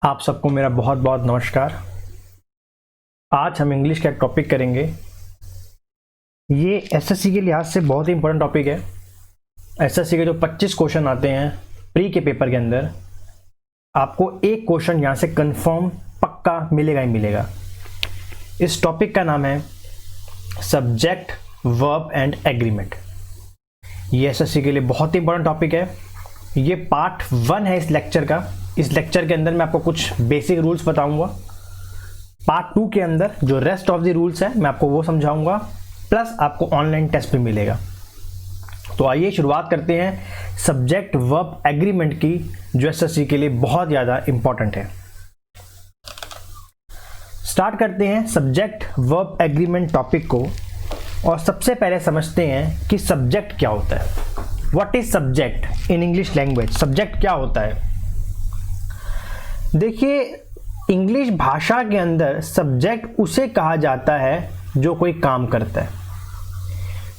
आप सबको मेरा बहुत बहुत नमस्कार। आज हम इंग्लिश का एक टॉपिक करेंगे। ये एसएससी के लिहाज से बहुत ही इंपॉर्टेंट टॉपिक है। एसएससी के जो 25 क्वेश्चन आते हैं प्री के पेपर के अंदर, आपको एक क्वेश्चन यहाँ से कंफर्म पक्का मिलेगा ही मिलेगा। इस टॉपिक का नाम है सब्जेक्ट, वर्ब एंड एग्रीमेंट। ये एसएससी के लिए बहुत ही इंपॉर्टेंट टॉपिक है। ये पार्ट 1 है इस लेक्चर का। इस लेक्चर के अंदर मैं आपको कुछ बेसिक रूल्स बताऊंगा। पार्ट 2 के अंदर जो रेस्ट ऑफ द रूल्स है मैं आपको वो समझाऊंगा, प्लस आपको ऑनलाइन टेस्ट भी मिलेगा। तो आइए शुरुआत करते हैं सब्जेक्ट, वर्ब, एग्रीमेंट की, जो एसएससी के लिए बहुत ज़्यादा इंपॉर्टेंट है। स्टार्ट करते हैं सब्जेक्ट, वर्ब, एग्रीमेंट टॉपिक को, और सबसे पहले समझते हैं कि सब्जेक्ट क्या होता है। What is subject in English language? Subject क्या होता है? देखिए, इंग्लिश भाषा के अंदर सब्जेक्ट उसे कहा जाता है जो कोई काम करता है।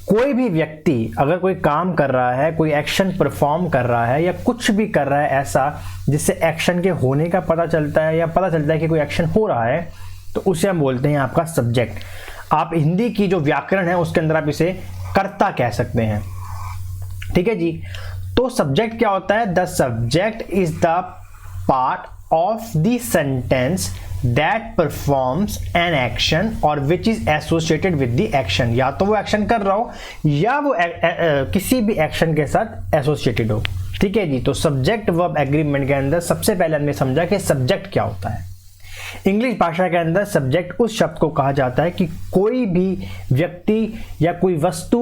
कोई भी व्यक्ति अगर कोई काम कर रहा है, कोई एक्शन परफॉर्म कर रहा है या कुछ भी कर रहा है ऐसा जिससे एक्शन के होने का पता चलता है या पता चलता है कि कोई एक्शन हो रहा है, तो उसे हम बोलते हैं आपका सब्जेक्ट। आप हिंदी की जो व्याकरण है उसके अंदर आप इसे कर्ता कह सकते हैं। ठीक है जी। तो सब्जेक्ट क्या होता है? The subject is the part of the sentence that performs an action or which is associated with the action। या तो वो एक्शन कर रहा हो या वो किसी भी एक्शन के साथ एसोसिएटेड हो। ठीक है जी। तो सब्जेक्ट, वर्ब, एग्रीमेंट के अंदर सबसे पहले हमने समझा कि सब्जेक्ट क्या होता है। इंग्लिश भाषा के अंदर सब्जेक्ट उस शब्द को कहा जाता है कि कोई भी व्यक्ति या कोई वस्तु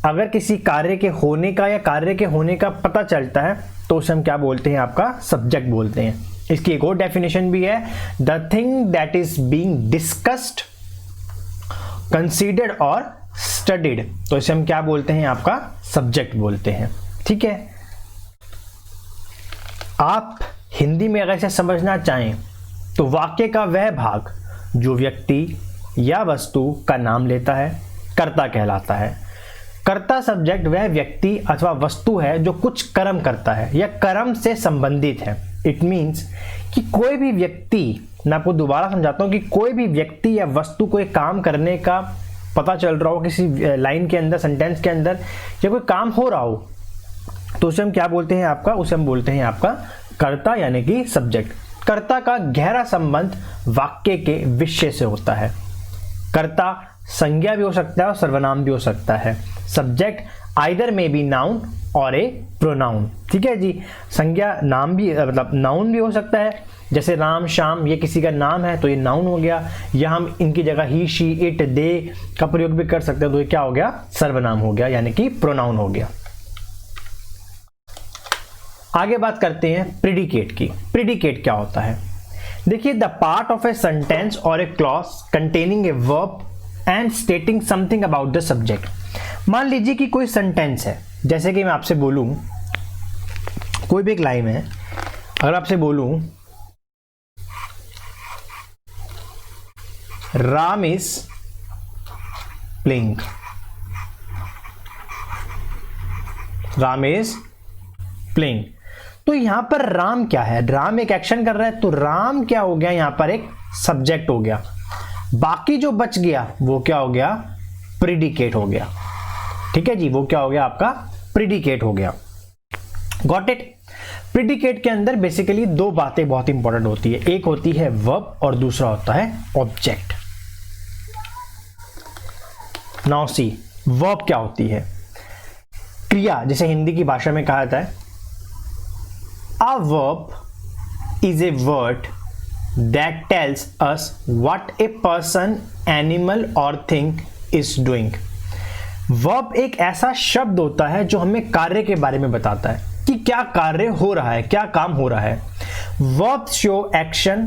अगर किसी कार्य के होने का या कार्य के होने का पता चलता है तो उसे हम क्या बोलते हैं? आपका सब्जेक्ट बोलते हैं। इसकी एक और डेफिनेशन भी है, the thing that is being discussed, considered और स्टडीड। तो इसे हम क्या बोलते हैं? आपका सब्जेक्ट बोलते हैं। ठीक है। आप हिंदी में अगर इसे समझना चाहें तो वाक्य का वह भाग जो व्यक्ति या वस्तु का नाम लेता है कर्ता कहलाता है। कर्ता सब्जेक्ट वह व्यक्ति अथवा वस्तु है जो कुछ कर्म करता है या कर्म से संबंधित है। इट मीन्स कि कोई भी व्यक्ति, मैं आपको दोबारा समझाता हूं, कि कोई भी व्यक्ति या वस्तु को एक काम करने का पता चल रहा हो किसी लाइन के अंदर, सेंटेंस के अंदर, या कोई काम हो रहा हो, तो उसे हम क्या बोलते हैं? आपका उसे हम बोलते हैं आपका कर्ता, यानी कि सब्जेक्ट। कर्ता का गहरा संबंध वाक्य के विषय से होता है। कर्ता संज्ञा भी हो सकता है और सर्वनाम भी हो सकता है। Subject either may be noun और ए प्रोनाउन। ठीक है जी। संज्ञा नाम भी, मतलब नाउन भी हो सकता है, जैसे राम, श्याम, ये किसी का नाम है तो ये नाउन हो गया, या हम इनकी जगह ही, शी, इट, दे का प्रयोग भी कर सकते हैं, तो ये क्या हो गया? सर्वनाम हो गया, यानी कि प्रोनाउन हो गया। आगे बात करते हैं प्रेडिकेट की। प्रेडिकेट क्या होता है? देखिए, the part of a sentence और a clause containing a verb and stating something about the subject. मान लीजिए कि कोई सेंटेंस है, जैसे कि मैं आपसे बोलूं, कोई भी एक लाइन है, अगर आपसे बोलूं Ram is playing, Ram is playing, तो यहां पर राम क्या है? राम एक एक्शन कर रहा है, तो राम क्या हो गया? यहां पर एक सब्जेक्ट हो गया। बाकी जो बच गया वो क्या हो गया? प्रेडिकेट हो गया। ठीक है जी। वो क्या हो गया? आपका प्रेडिकेट हो गया। Got it? प्रेडिकेट के अंदर बेसिकली दो बातें बहुत इंपॉर्टेंट होती है। एक होती है वर्ब और दूसरा होता है ऑब्जेक्ट। नाउ सी, वर्ब क्या होती है? क्रिया, जिसे हिंदी की भाषा में कहा जाता है, a verb is a word that tells us what a person, animal or thing is doing। verb एक ऐसा शब्द होता है जो हमें कार्य के बारे में बताता है कि क्या कार्य हो रहा है, क्या काम हो रहा है। verbs show action,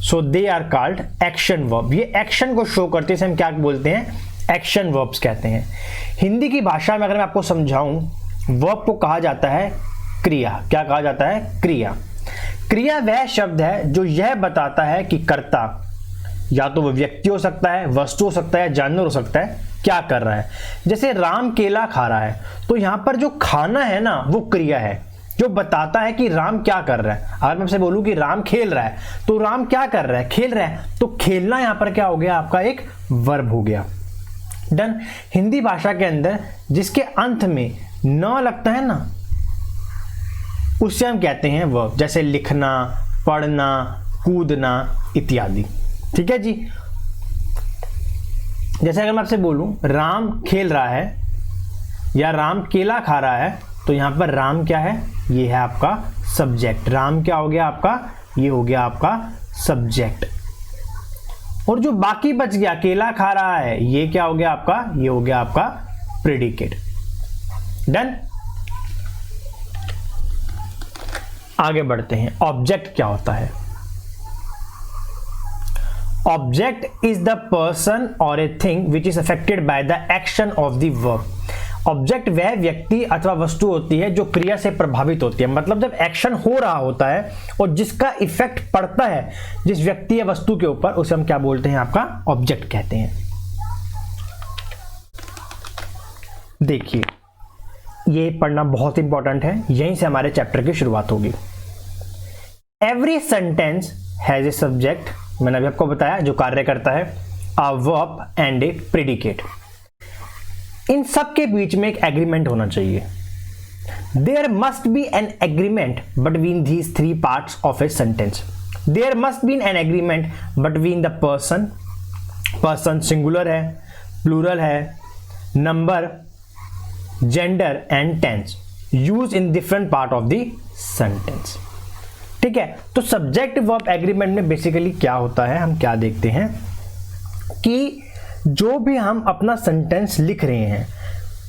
so they are called action verb। ये एक्शन को शो करते हैं, हम क्या बोलते हैं? एक्शन verbs कहते हैं। हिंदी की भाषा में अगर मैं आपको समझाऊं, verb को कहा जाता है क्रिया। क्या कहा जाता है? क्रिया। क्रिया वह शब्द है जो यह बताता है कि कर्ता, या तो वह व्यक्ति हो सकता है, वस्तु हो सकता है, जानवर हो सकता है, क्या कर रहा है। जैसे राम केला खा रहा है, तो यहां पर जो खाना है ना वो क्रिया है। जो बताता है कि राम क्या कर रहा है। अगर मैं आपसे बोलूं कि राम खेल रहा है, तो राम क्या कर रहा है? खेल रहा है। तो खेलना यहां पर क्या हो गया? आपका एक वर्ब हो गया। डन। हिंदी भाषा के अंदर जिसके अंत में न लगता है ना, उससे हम कहते हैं वर्ब, जैसे लिखना, पढ़ना, कूदना इत्यादि। ठीक है जी। जैसे अगर मैं आपसे बोलूं राम खेल रहा है या राम केला खा रहा है, तो यहां पर राम क्या है? ये है आपका सब्जेक्ट। राम क्या हो गया आपका? ये हो गया आपका सब्जेक्ट। और जो बाकी बच गया, केला खा रहा है, ये क्या हो गया आपका? ये हो गया आपका प्रेडिकेट। डन। आगे बढ़ते हैं। ऑब्जेक्ट क्या होता है? ऑब्जेक्ट इज द पर्सन और a thing which is affected by the action of the verb. Object वह व्यक्ति अथवा वस्तु होती है जो क्रिया से प्रभावित होती है। मतलब जब एक्शन हो रहा होता है और जिसका इफेक्ट पड़ता है जिस व्यक्ति या वस्तु के ऊपर, उसे हम क्या बोलते हैं? आपका ऑब्जेक्ट कहते हैं। देखिए, ये पढ़ना बहुत इंपॉर्टेंट है, यहीं से हमारे चैप्टर की शुरुआत होगी। Every sentence has a subject, मैंने अभी आपको बताया, जो कार्य करता है, a verb and a predicate. इन सब के बीच में एक एग्रीमेंट होना चाहिए। There must be an agreement between these three parts of a sentence. There must be an agreement between the person, person singular है, प्लूरल है, number, gender and tense, use in different part of the sentence. ठीक है। तो subject verb agreement में basically क्या होता है, हम क्या देखते हैं कि जो भी हम अपना सेंटेंस लिख रहे हैं,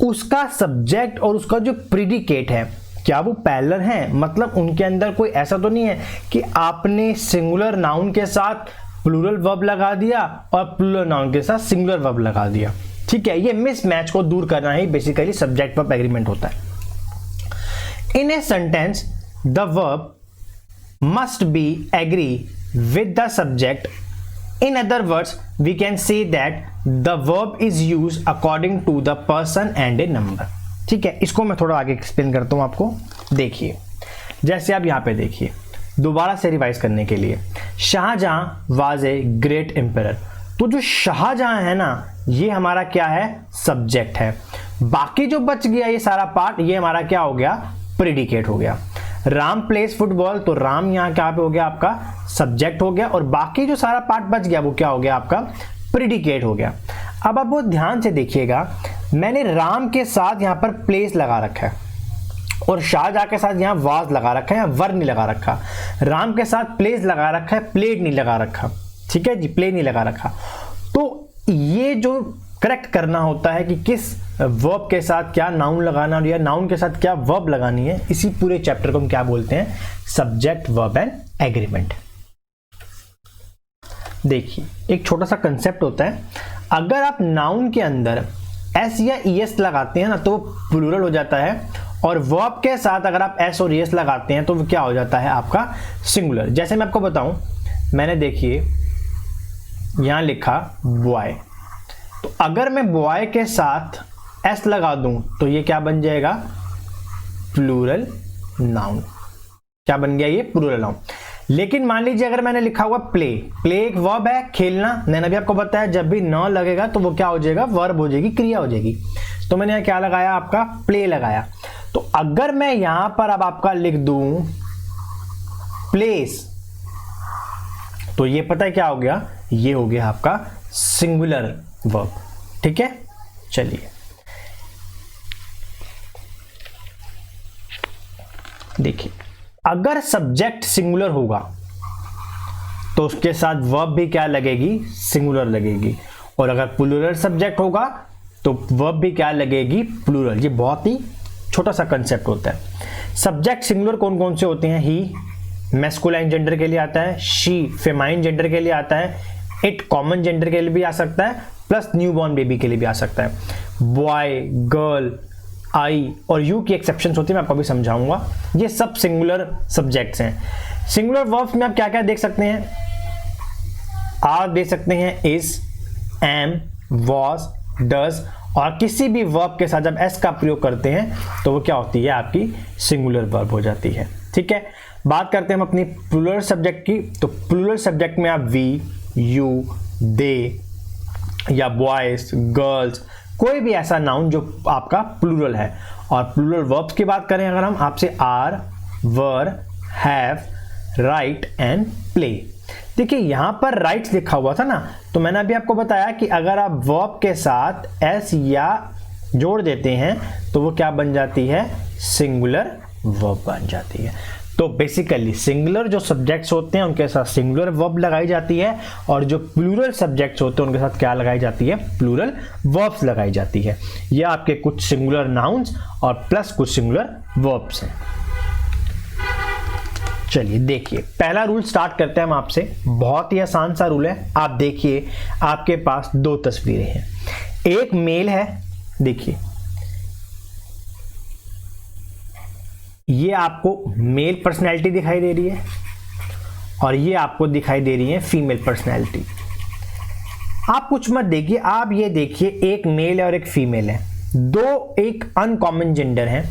उसका सब्जेक्ट और उसका जो प्रीडिकेट है, क्या वो पैरेलल हैं? मतलब उनके अंदर कोई ऐसा तो नहीं है कि आपने सिंगुलर नाउन के साथ प्लूरल वर्ब लगा दिया और प्लूरल नाउन के साथ सिंगुलर वर्ब लगा दिया। ठीक है। ये मिसमैच को दूर करना ही बेसिकली सब्जेक्ट वर्ब एग्रीमेंट होता है। In a sentence the verb must be agree with the subject. In other words, we can say that the verb is used according to the person and a number. ठीक है। इसको मैं थोड़ा आगे explain करता हूं आपको। देखिए, जैसे आप यहां पे देखिए, दोबारा से रिवाइज करने के लिए, Shahjahan was a great emperor. तो जो शाहजहां है ना, ये हमारा क्या है? सब्जेक्ट है। बाकी जो बच गया ये सारा पार्ट, ये हमारा क्या हो गया? प्रेडिकेट हो गया। राम प्लेस फुटबॉल, तो राम यहां क्या पे हो गया? आपका सब्जेक्ट हो गया। और बाकी जो सारा पार्ट बच गया वो क्या हो गया? आपका प्रेडिकेट हो गया। अब आप बहुत ध्यान से देखिएगा, मैंने राम के साथ यहां पर प्लेस लगा रखा है और शाहजहां के साथ यहां वाज लगा रखा है, वर्ब नहीं लगा रखा। राम के साथ प्लेस लगा रखा है, प्लेड नहीं लगा रखा। ठीक है जी, प्ले नहीं लगा रखा। तो ये जो करेक्ट करना होता है कि किस वर्ब के साथ क्या नाउन लगाना या नाउन के साथ क्या वर्ब लगानी है, इसी पूरे चैप्टर को हम क्या बोलते हैं? Subject verb and agreement. देखिए, एक छोटा सा कंसेप्ट होता है, अगर आप नाउन के अंदर एस या ईएस लगाते हैं ना, तो प्लूरल हो जाता है, और वर्ब के साथ अगर आप एस और ईएस लगाते हैं तो वो क्या हो जाता है? आपका सिंगुलर। जैसे मैं आपको बताऊं, मैंने देखिए यहां लिखा बॉय, तो अगर मैं बॉय के साथ एस लगा दूं तो ये क्या बन जाएगा? Plural noun. क्या बन गया? ये प्लूरल नाउन। लेकिन मान लीजिए अगर मैंने लिखा हुआ प्ले, प्ले एक वर्ब है, खेलना। मैंने भी आपको बताया जब भी न लगेगा तो वो क्या हो जाएगा? वर्ब हो जाएगी, क्रिया हो जाएगी। तो मैंने यहाँ क्या लगाया? आपका प्ले लगाया। तो अगर मैं यहां पर अब आपका लिख दूं प्लेस, तो ये पता है क्या हो गया? ये हो गया आपका सिंगुलर वर्ब। ठीक है। चलिए देखिए, अगर सब्जेक्ट सिंगुलर होगा तो उसके साथ वर्ब भी क्या लगेगी? सिंगुलर लगेगी। और अगर प्लूरल सब्जेक्ट होगा तो वर्ब भी क्या लगेगी? प्लूरल। ये बहुत ही छोटा सा कंसेप्ट होता है। सब्जेक्ट सिंगुलर कौन कौन से होते हैं? ही मैस्कुलाइन जेंडर के लिए आता है, शी फेमाइन जेंडर के लिए आता है, इट कॉमन जेंडर के लिए भी आ सकता है, प्लस न्यूबॉर्न बेबी के लिए भी आ सकता है। बॉय, गर्ल, आई और यू की एक्सेप्शंस होती है, मैं आपको अभी समझाऊंगा। ये सब सिंगुलर सब्जेक्ट्स हैं। सिंगुलर वर्ब्स में आप क्या क्या देख सकते हैं? आर देख सकते हैं, इज, एम, वॉज, डज और किसी भी वर्ब के साथ जब एस का प्रयोग करते हैं तो वो क्या होती है, आपकी सिंगुलर वर्ब हो जाती है। ठीक है, बात करते हैं हम अपनी प्लूरल सब्जेक्ट की। तो प्लूरल सब्जेक्ट में आप वी, यू, दे या बॉयज, गर्ल्स, कोई भी ऐसा नाउन जो आपका प्लूरल है। और प्लूरल वर्ब्स की बात करें अगर हम, आपसे are, were, have, write and play. देखिए यहां पर राइट्स लिखा हुआ था ना, तो मैंने अभी आपको बताया कि अगर आप वर्ब के साथ एस या जोड़ देते हैं तो वो क्या बन जाती है, सिंगुलर वर्ब बन जाती है। तो बेसिकली सिंगुलर जो सब्जेक्ट्स होते हैं उनके साथ सिंगुलर वर्ब लगाई जाती है, और जो प्लूरल सब्जेक्ट्स होते हैं उनके साथ क्या लगाई जाती है, प्लूरल वर्ब्स लगाई जाती है। ये आपके कुछ सिंगुलर नाउन्स और प्लस कुछ सिंगुलर वर्ब्स हैं। चलिए देखिए, पहला रूल स्टार्ट करते हैं हम आपसे। बहुत ही आसान सा रूल है। आप देखिए, आपके पास दो तस्वीरें हैं, एक मेल है, देखिए ये आपको मेल पर्सनैलिटी दिखाई दे रही है और ये आपको दिखाई दे रही है फीमेल पर्सनैलिटी। आप कुछ मत देखिए, आप ये देखिए एक मेल है और एक फीमेल है, दो एक अनकॉमन जेंडर है।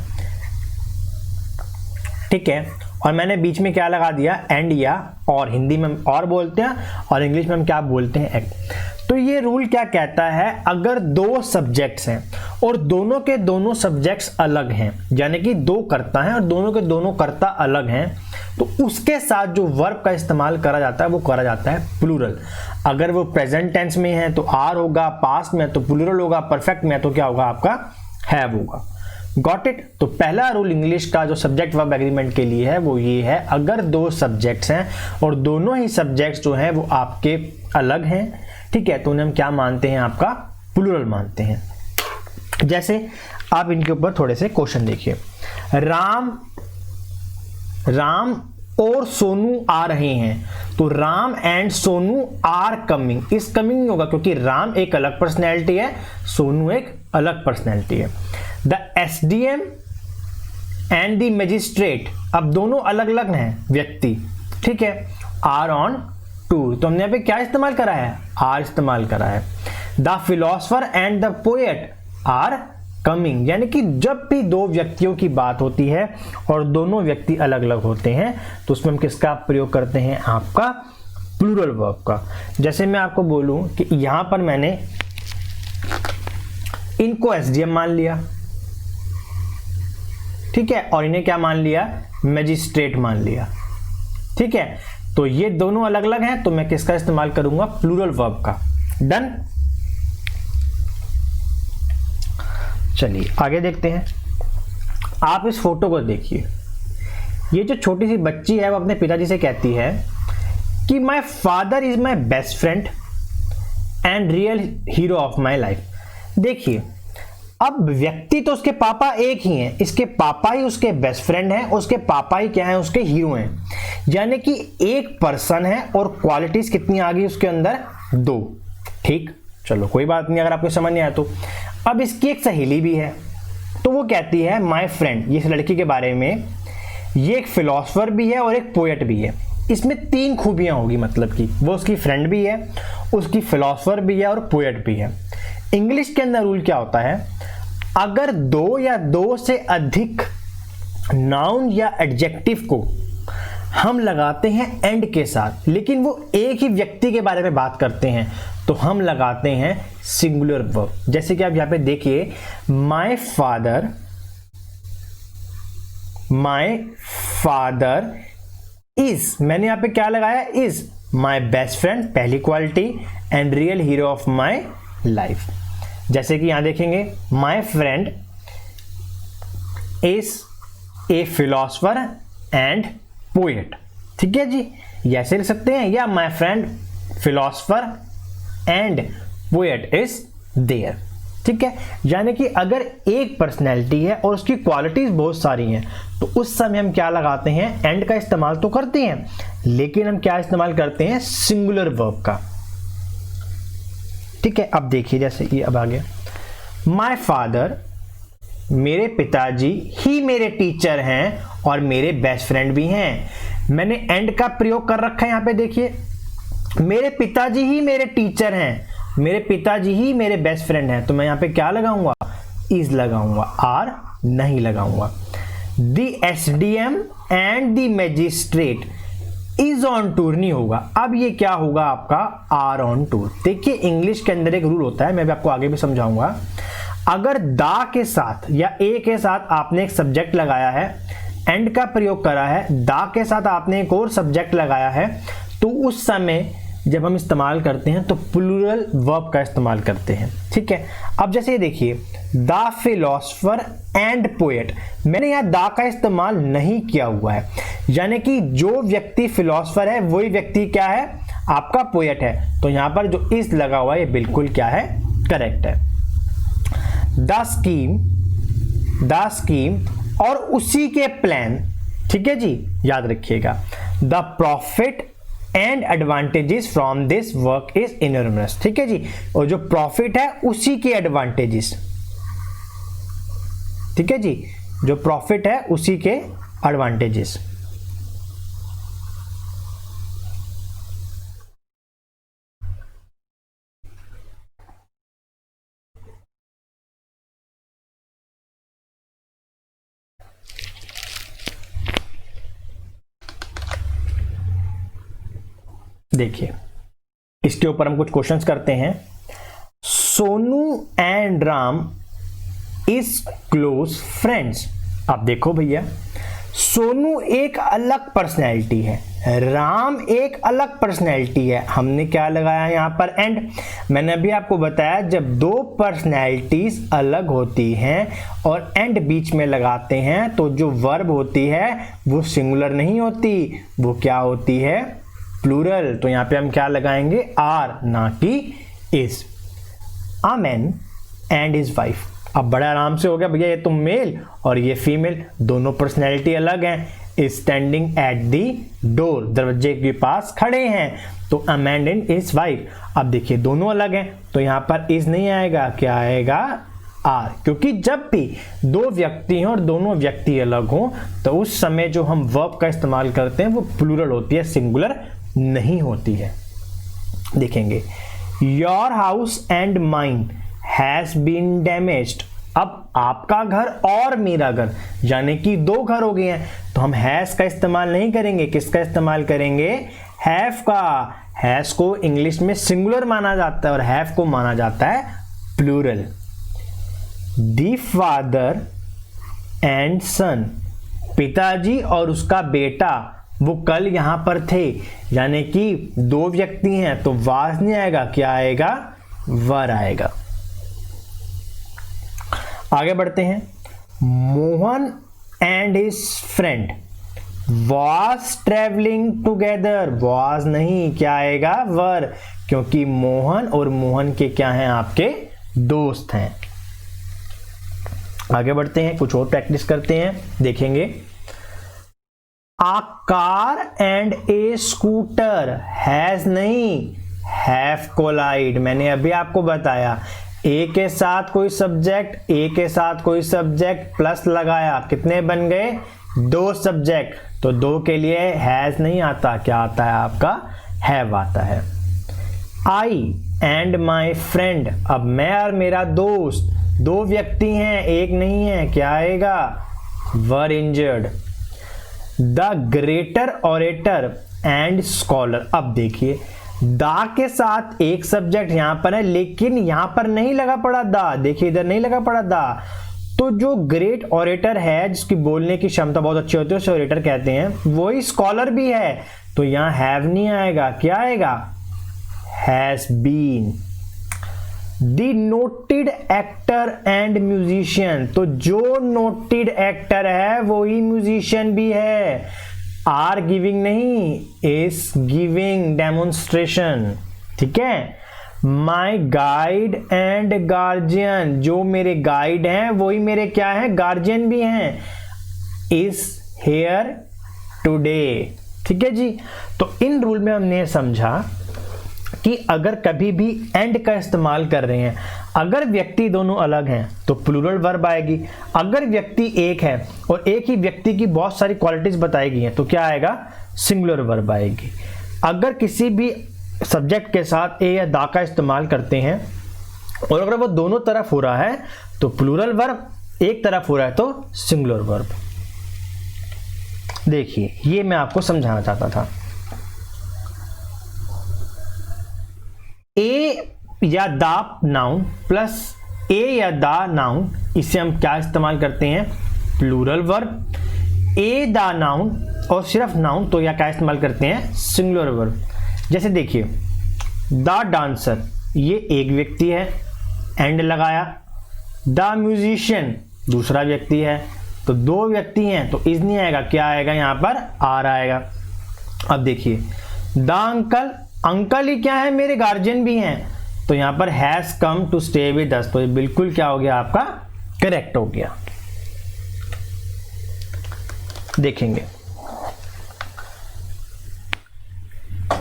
ठीक है, और मैंने बीच में क्या लगा दिया, एंड या और। हिंदी में और बोलते हैं और इंग्लिश में हम क्या बोलते हैं, एक्ट। तो ये रूल क्या कहता है, अगर दो सब्जेक्ट्स हैं और दोनों के दोनों सब्जेक्ट्स अलग हैं, यानी कि दो कर्ता हैं और दोनों के दोनों कर्ता अलग हैं, तो उसके साथ जो वर्ब का इस्तेमाल करा जाता है वो करा जाता है प्लूरल। अगर वो प्रेजेंट टेंस में है तो आर होगा, पास्ट में तो प्लूरल होगा, परफेक्ट में तो क्या होगा, आपका हैव होगा। Got it. तो पहला रूल इंग्लिश का जो सब्जेक्ट वर्ब एग्रीमेंट के लिए है वो ये है, अगर दो सब्जेक्ट्स हैं और दोनों ही सब्जेक्ट्स जो हैं वो आपके अलग हैं, ठीक है, तो उन्हें हम क्या मानते हैं, आपका प्लूरल मानते हैं। जैसे आप इनके ऊपर थोड़े से क्वेश्चन देखिए, राम और सोनू आ रहे हैं, तो Ram and Sonu are coming. Is coming नहीं होगा क्योंकि राम एक अलग पर्सनैलिटी है, सोनू एक अलग पर्सनैलिटी है। The SDM and the magistrate, अब दोनों अलग अलग हैं व्यक्ति, ठीक है, आर ऑन टूर। तो हमने यहाँ पे क्या इस्तेमाल करा है, आर इस्तेमाल करा है। The philosopher and the poet are coming, यानी कि जब भी दो व्यक्तियों की बात होती है और दोनों व्यक्ति अलग अलग होते हैं तो उसमें हम किसका प्रयोग करते हैं, आपका प्लूरल वर्ब का। जैसे मैं आपको बोलूं कि यहां पर मैंने इनको एसडीएम मान लिया, ठीक है, और इन्हें क्या मान लिया, मजिस्ट्रेट मान लिया, ठीक है। तो ये दोनों अलग अलग हैं तो मैं किसका इस्तेमाल करूंगा, प्लूरल वर्ब का। डन। चलिए आगे देखते हैं। आप इस फोटो को देखिए, ये जो छोटी सी बच्ची है वो अपने पिताजी से कहती है कि my father is my best friend and real hero of my life. देखिए अब व्यक्ति तो उसके पापा एक ही हैं, इसके पापा ही उसके बेस्ट फ्रेंड हैं, उसके पापा ही क्या हैं, उसके हीरो हैं, यानी कि एक पर्सन है और क्वालिटीज कितनी आ गई उसके अंदर, दो। ठीक, चलो कोई बात नहीं, अगर आपको समझ नहीं आया तो। अब इसकी एक सहेली भी है, तो वो कहती है माय फ्रेंड, ये इस लड़की के बारे में, ये एक फिलोसफर भी है और एक पोएट भी है। इसमें तीन खूबियां होगी, मतलब कि वो उसकी फ्रेंड भी है, उसकी फिलोसफर भी है और पोएट भी है। इंग्लिश के अंदर रूल क्या होता है, अगर दो या दो से अधिक नाउन या एडजेक्टिव को हम लगाते हैं एंड के साथ, लेकिन वो एक ही व्यक्ति के बारे में बात करते हैं, तो हम लगाते हैं सिंगुलर वर्ब। जैसे कि आप यहां पे देखिए, माय फादर इज, मैंने यहां पे क्या लगाया, इज माय बेस्ट फ्रेंड, पहली quality, and real hero of my life. जैसे कि यहां देखेंगे, my friend is a philosopher and poet, ठीक है जी, ऐसे लिख सकते हैं, या my friend philosopher and poet is there, ठीक है। यानी कि अगर एक पर्सनैलिटी है और उसकी क्वालिटीज बहुत सारी हैं तो उस समय हम क्या लगाते हैं, एंड का इस्तेमाल तो करते हैं, लेकिन हम क्या इस्तेमाल करते हैं, सिंगुलर वर्ब का, ठीक है। अब देखिए, जैसे ये अब आ गया, माय फादर, मेरे पिताजी ही मेरे टीचर हैं और मेरे बेस्ट फ्रेंड भी हैं। मैंने एंड का प्रयोग कर रखा है यहां पे, देखिए, मेरे पिताजी ही मेरे टीचर हैं मेरे पिताजी ही मेरे बेस्ट फ्रेंड हैं, तो मैं यहाँ पे क्या लगाऊंगा, इज लगाऊंगा, आर नहीं लगाऊंगा। The SDM and the magistrate is on tour नहीं होगा, अब ये क्या होगा आपका, आर ऑन टूर। देखिए इंग्लिश के अंदर एक रूल होता है, मैं भी आपको आगे भी समझाऊंगा। अगर दा के साथ या ए के साथ आपने एक सब्जेक्ट लगाया है, एंड का प्रयोग करा है, दा के साथ आपने एक और सब्जेक्ट लगाया है, तो उस समय जब हम इस्तेमाल करते हैं तो प्लूरल वर्ब का इस्तेमाल करते हैं, ठीक है। अब जैसे ये देखिए, द फिलोसफर एंड पोएट, मैंने यहाँ दा का इस्तेमाल नहीं किया हुआ है, यानी कि जो व्यक्ति फिलोसफर है वही व्यक्ति क्या है, आपका पोएट है, तो यहाँ पर जो इज लगा हुआ है ये बिल्कुल क्या है, करेक्ट है। द स्कीम और उसी के प्लान, ठीक है जी, याद रखिएगा। The profit and advantages from this work is enormous, ठीक है जी, और जो प्रॉफिट है उसी के एडवांटेजेस, ठीक है जी, जो प्रॉफिट है उसी के एडवांटेजेस। देखिए इसके ऊपर हम कुछ क्वेश्चंस करते हैं। Sonu and Ram is close friends. अब देखो भैया, सोनू एक अलग पर्सनैलिटी है, राम एक अलग पर्सनैलिटी है, हमने क्या लगाया यहां पर, एंड। मैंने अभी आपको बताया जब दो पर्सनैलिटीज अलग होती हैं और एंड बीच में लगाते हैं तो जो वर्ब होती है वो सिंगुलर नहीं होती, वो क्या होती है, प्लूरल। तो यहां पे हम क्या लगाएंगे, आर, ना कि is. A man and his wife, अब बड़ा आराम से हो गया भैया, ये तो मेल और ये फीमेल, दोनों पर्सनैलिटी अलग हैं, is standing at the door, दरवाजे के पास खड़े हैं, तो a man and his wife. अब देखिए दोनों अलग हैं तो यहां पर इज नहीं आएगा, क्या आएगा, आर, क्योंकि जब भी दो व्यक्ति हैं और दोनों व्यक्ति अलग हों तो उस समय जो हम वर्ब का इस्तेमाल करते हैं वो प्लूरल होती है, सिंगुलर नहीं होती है। देखेंगे, your house and mine has been damaged. अब आपका घर और मेरा घर, यानी कि दो घर हो गए हैं, तो हम हैज का इस्तेमाल नहीं करेंगे, किसका इस्तेमाल करेंगे, हैव का। हैज को इंग्लिश में सिंगुलर माना जाता है और हैव को माना जाता है प्लूरल। दी फादर एंड सन, पिताजी और उसका बेटा वो कल यहां पर थे, यानी कि दो व्यक्ति हैं, तो वाज नहीं आएगा, क्या आएगा, वर आएगा। आगे बढ़ते हैं। Mohan and his friend was travelling together, was नहीं, क्या आएगा, वर, क्योंकि मोहन और मोहन के क्या हैं, आपके दोस्त हैं। आगे बढ़ते हैं, कुछ और प्रैक्टिस करते हैं, देखेंगे। A car and a scooter has नहीं, have collide। मैंने अभी आपको बताया, ए के साथ कोई सब्जेक्ट, ए के साथ कोई सब्जेक्ट प्लस लगाया, कितने बन गए, दो सब्जेक्ट, तो दो के लिए हैज नहीं आता, क्या आता है आपका, हैव आता है। आई एंड माई फ्रेंड, अब मैं और मेरा दोस्त, दो व्यक्ति हैं, एक नहीं है, क्या आएगा, were injured. The greater orator and scholar, अब देखिए दा के साथ एक सब्जेक्ट यहां पर है, लेकिन यहां पर नहीं लगा पड़ा दा, देखिए इधर नहीं लगा पड़ा दा, तो जो ग्रेट ऑरेटर है, जिसकी बोलने की क्षमता बहुत अच्छी होती है, उसे ऑरेटर कहते हैं, वही स्कॉलर भी है, तो यहां हैव नहीं आएगा, क्या आएगा, has been. The noted actor and musician, तो जो नोटेड एक्टर है वही म्यूजिशियन भी है, आर गिविंग नहीं, इज गिविंग डेमोन्स्ट्रेशन, ठीक है। माई गाइड एंड गार्जियन, जो मेरे गाइड हैं वही मेरे क्या है, गार्जियन भी हैं, इज हेयर टुडे, ठीक है जी। तो इन रूल में हमने समझा कि अगर कभी भी एंड का इस्तेमाल कर रहे हैं, अगर व्यक्ति दोनों अलग हैं तो प्लूरल वर्ब आएगी, अगर व्यक्ति एक है और एक ही व्यक्ति की बहुत सारी क्वालिटीज बताई गई हैं तो क्या आएगा, सिंगुलर वर्ब आएगी। अगर किसी भी सब्जेक्ट के साथ ए या दा का इस्तेमाल करते हैं, और अगर वो दोनों तरफ हो रहा है तो प्लूरल वर्ब, एक तरफ हो रहा है तो सिंगुलर वर्ब। देखिए ये मैं आपको समझाना चाहता था। ए या दा नाउन प्लस ए या दा नाउन, इसे हम क्या इस्तेमाल करते हैं, प्लूरल वर्ब। ए दा नाउन और सिर्फ नाउन तो या क्या इस्तेमाल करते हैं, सिंगुलर वर्ब। जैसे देखिए द डांसर, ये एक व्यक्ति है, एंड लगाया। द म्यूजिशियन दूसरा व्यक्ति है, तो दो व्यक्ति हैं तो इज नहीं आएगा, क्या आएगा यहाँ पर, आर आएगा। अब देखिए द अंकल, अंकल ही क्या है, मेरे गार्जियन भी हैं, तो यहाँ पर has come to stay with us, तो ये बिल्कुल क्या हो गया आपका, करेक्ट हो गया। देखेंगे,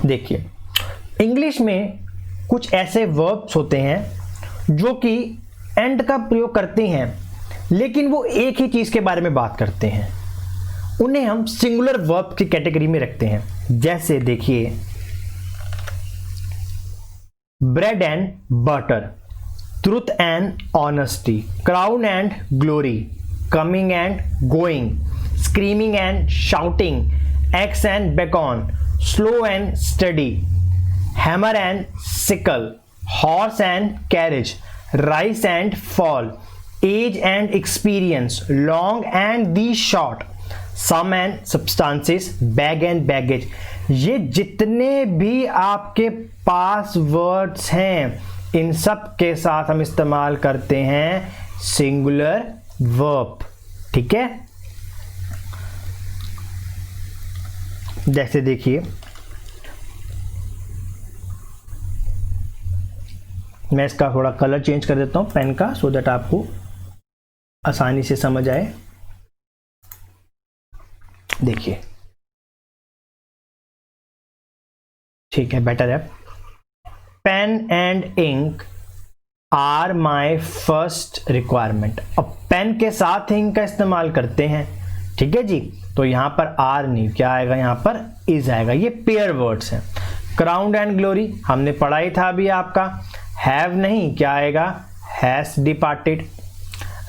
देखिए इंग्लिश में कुछ ऐसे वर्ब्स होते हैं जो कि एंड का प्रयोग करते हैं, लेकिन वो एक ही चीज के बारे में बात करते हैं, उन्हें हम सिंगुलर वर्ब की कैटेगरी में रखते हैं। जैसे देखिए bread and butter, truth and honesty, crown and glory, coming and going, screaming and shouting, eggs and bacon, slow and steady, hammer and sickle, horse and carriage, rise and fall, age and experience, long and the short, sum and substances, bag and baggage. ये जितने भी आपके पास words हैं, इन सब के साथ हम इस्तेमाल करते हैं सिंगुलर वर्ब। ठीक है, जैसे देखिए मैं इसका थोड़ा कलर चेंज कर देता हूं पेन का, सो दैट आपको आसानी से समझ आए। देखिए ठीक है, बेटर है। Pen and ink are my first requirement. अब पेन के साथ इंक का इस्तेमाल करते हैं, ठीक है जी, तो यहां पर आर नहीं, क्या आएगा यहाँ पर, इज आएगा। ये पेयर वर्ड्स हैं। क्राउन एंड ग्लोरी हमने पढ़ा ही था अभी आपका, हैव नहीं, क्या आएगा, has departed.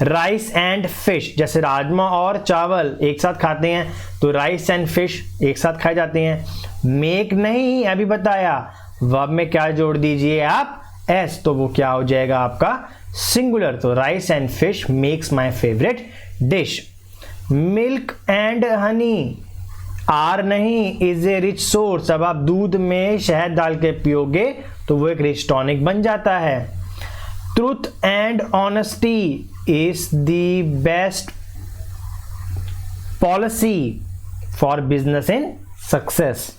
Rice and fish, जैसे राजमा और चावल एक साथ खाते हैं तो राइस एंड फिश एक साथ खाए जाते हैं। मेक नहीं, अभी बताया, वर्ब में क्या जोड़ दीजिए आप, एस, तो वो क्या हो जाएगा आपका सिंगुलर। तो rice and fish makes my favourite dish. Milk and honey, are नहीं, इज ए रिच सोर्स। अब आप दूध में शहद डाल के पियोगे तो वो एक रिच टॉनिक बन जाता है। Truth and honesty is the best policy for business in success.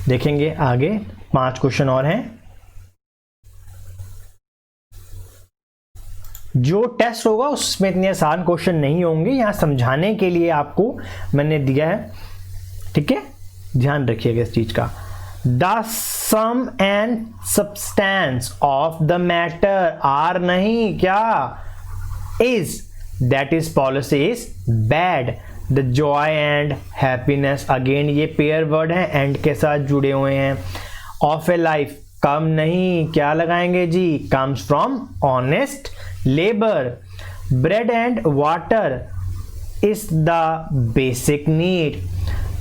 देखेंगे आगे 5 क्वेश्चन और हैं। जो टेस्ट होगा उसमें इतने आसान क्वेश्चन नहीं होंगे, यहां समझाने के लिए आपको मैंने दिया है, ठीक है, ध्यान रखिएगा इस चीज का। The sum and substance of the matter are नहीं, क्या, is, that is policy is bad. The joy and happiness, again ये पेयर वर्ड है, एंड के साथ जुड़े हुए हैं। ऑफ ए लाइफ, कम नहीं, क्या लगाएंगे जी, comes from honest labour. Bread and water is the basic need.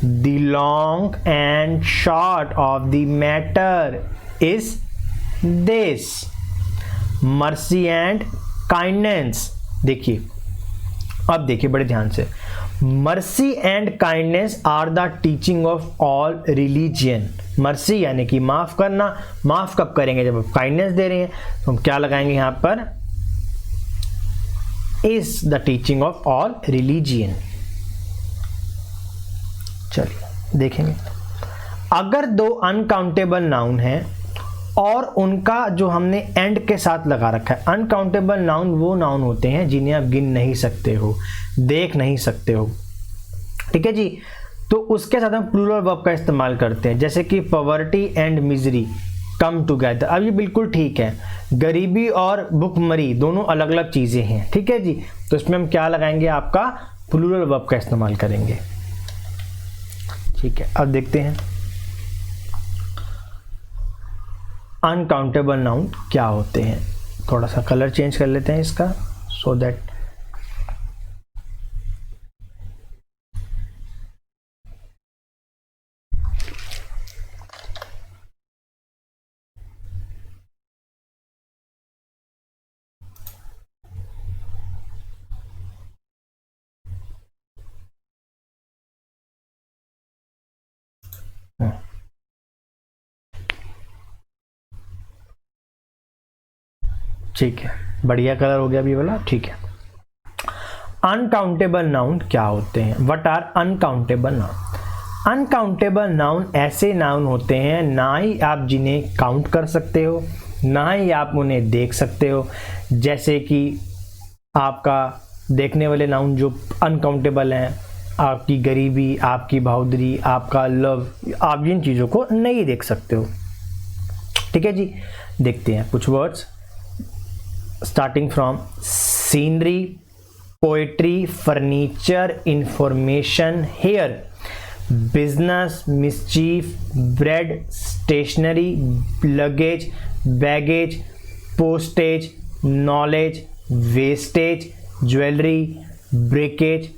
The long and short of the matter is this. Mercy and kindness, देखिए अब देखिए बड़े ध्यान से, mercy and kindness are the teaching of all religion. Mercy यानी कि माफ करना, माफ कब करेंगे, जब आप काइंडनेस दे रहे हैं, तो हम क्या लगाएंगे यहां पर, is the teaching of all religion. चलिए देखेंगे, अगर दो अनकाउंटेबल नाउन हैं और उनका जो हमने एंड के साथ लगा रखा है, अनकाउंटेबल नाउन वो नाउन होते हैं जिन्हें आप गिन नहीं सकते हो, देख नहीं सकते हो, ठीक है जी, तो उसके साथ हम प्लूरल वर्ब का इस्तेमाल करते हैं, जैसे कि poverty and misery come together. अब ये बिल्कुल ठीक है, गरीबी और भुखमरी दोनों अलग अलग चीजें हैं, ठीक है जी, तो इसमें हम क्या लगाएंगे, आपका प्लूरल वर्ब का इस्तेमाल करेंगे। ठीक है, अब देखते हैं अनकाउंटेबल नाउन क्या होते हैं। थोड़ा सा कलर चेंज कर लेते हैं इसका, सो दैट ठीक है, बढ़िया कलर हो गया अभी वाला, ठीक है। अनकाउंटेबल नाउन क्या होते हैं? What are uncountable noun? Uncountable noun ऐसे नाउन होते हैं ना ही आप जिन्हें काउंट कर सकते हो, ना ही आप उन्हें देख सकते हो। जैसे कि आपका देखने वाले नाउन जो अनकाउंटेबल हैं, आपकी गरीबी, आपकी बहादुरी, आपका लव, आप जिन चीज़ों को नहीं देख सकते हो। ठीक है जी, देखते हैं कुछ words starting from scenery, poetry, furniture, information, hair, business, mischief, bread, stationery, luggage, baggage, postage, knowledge, wastage, jewelry, breakage,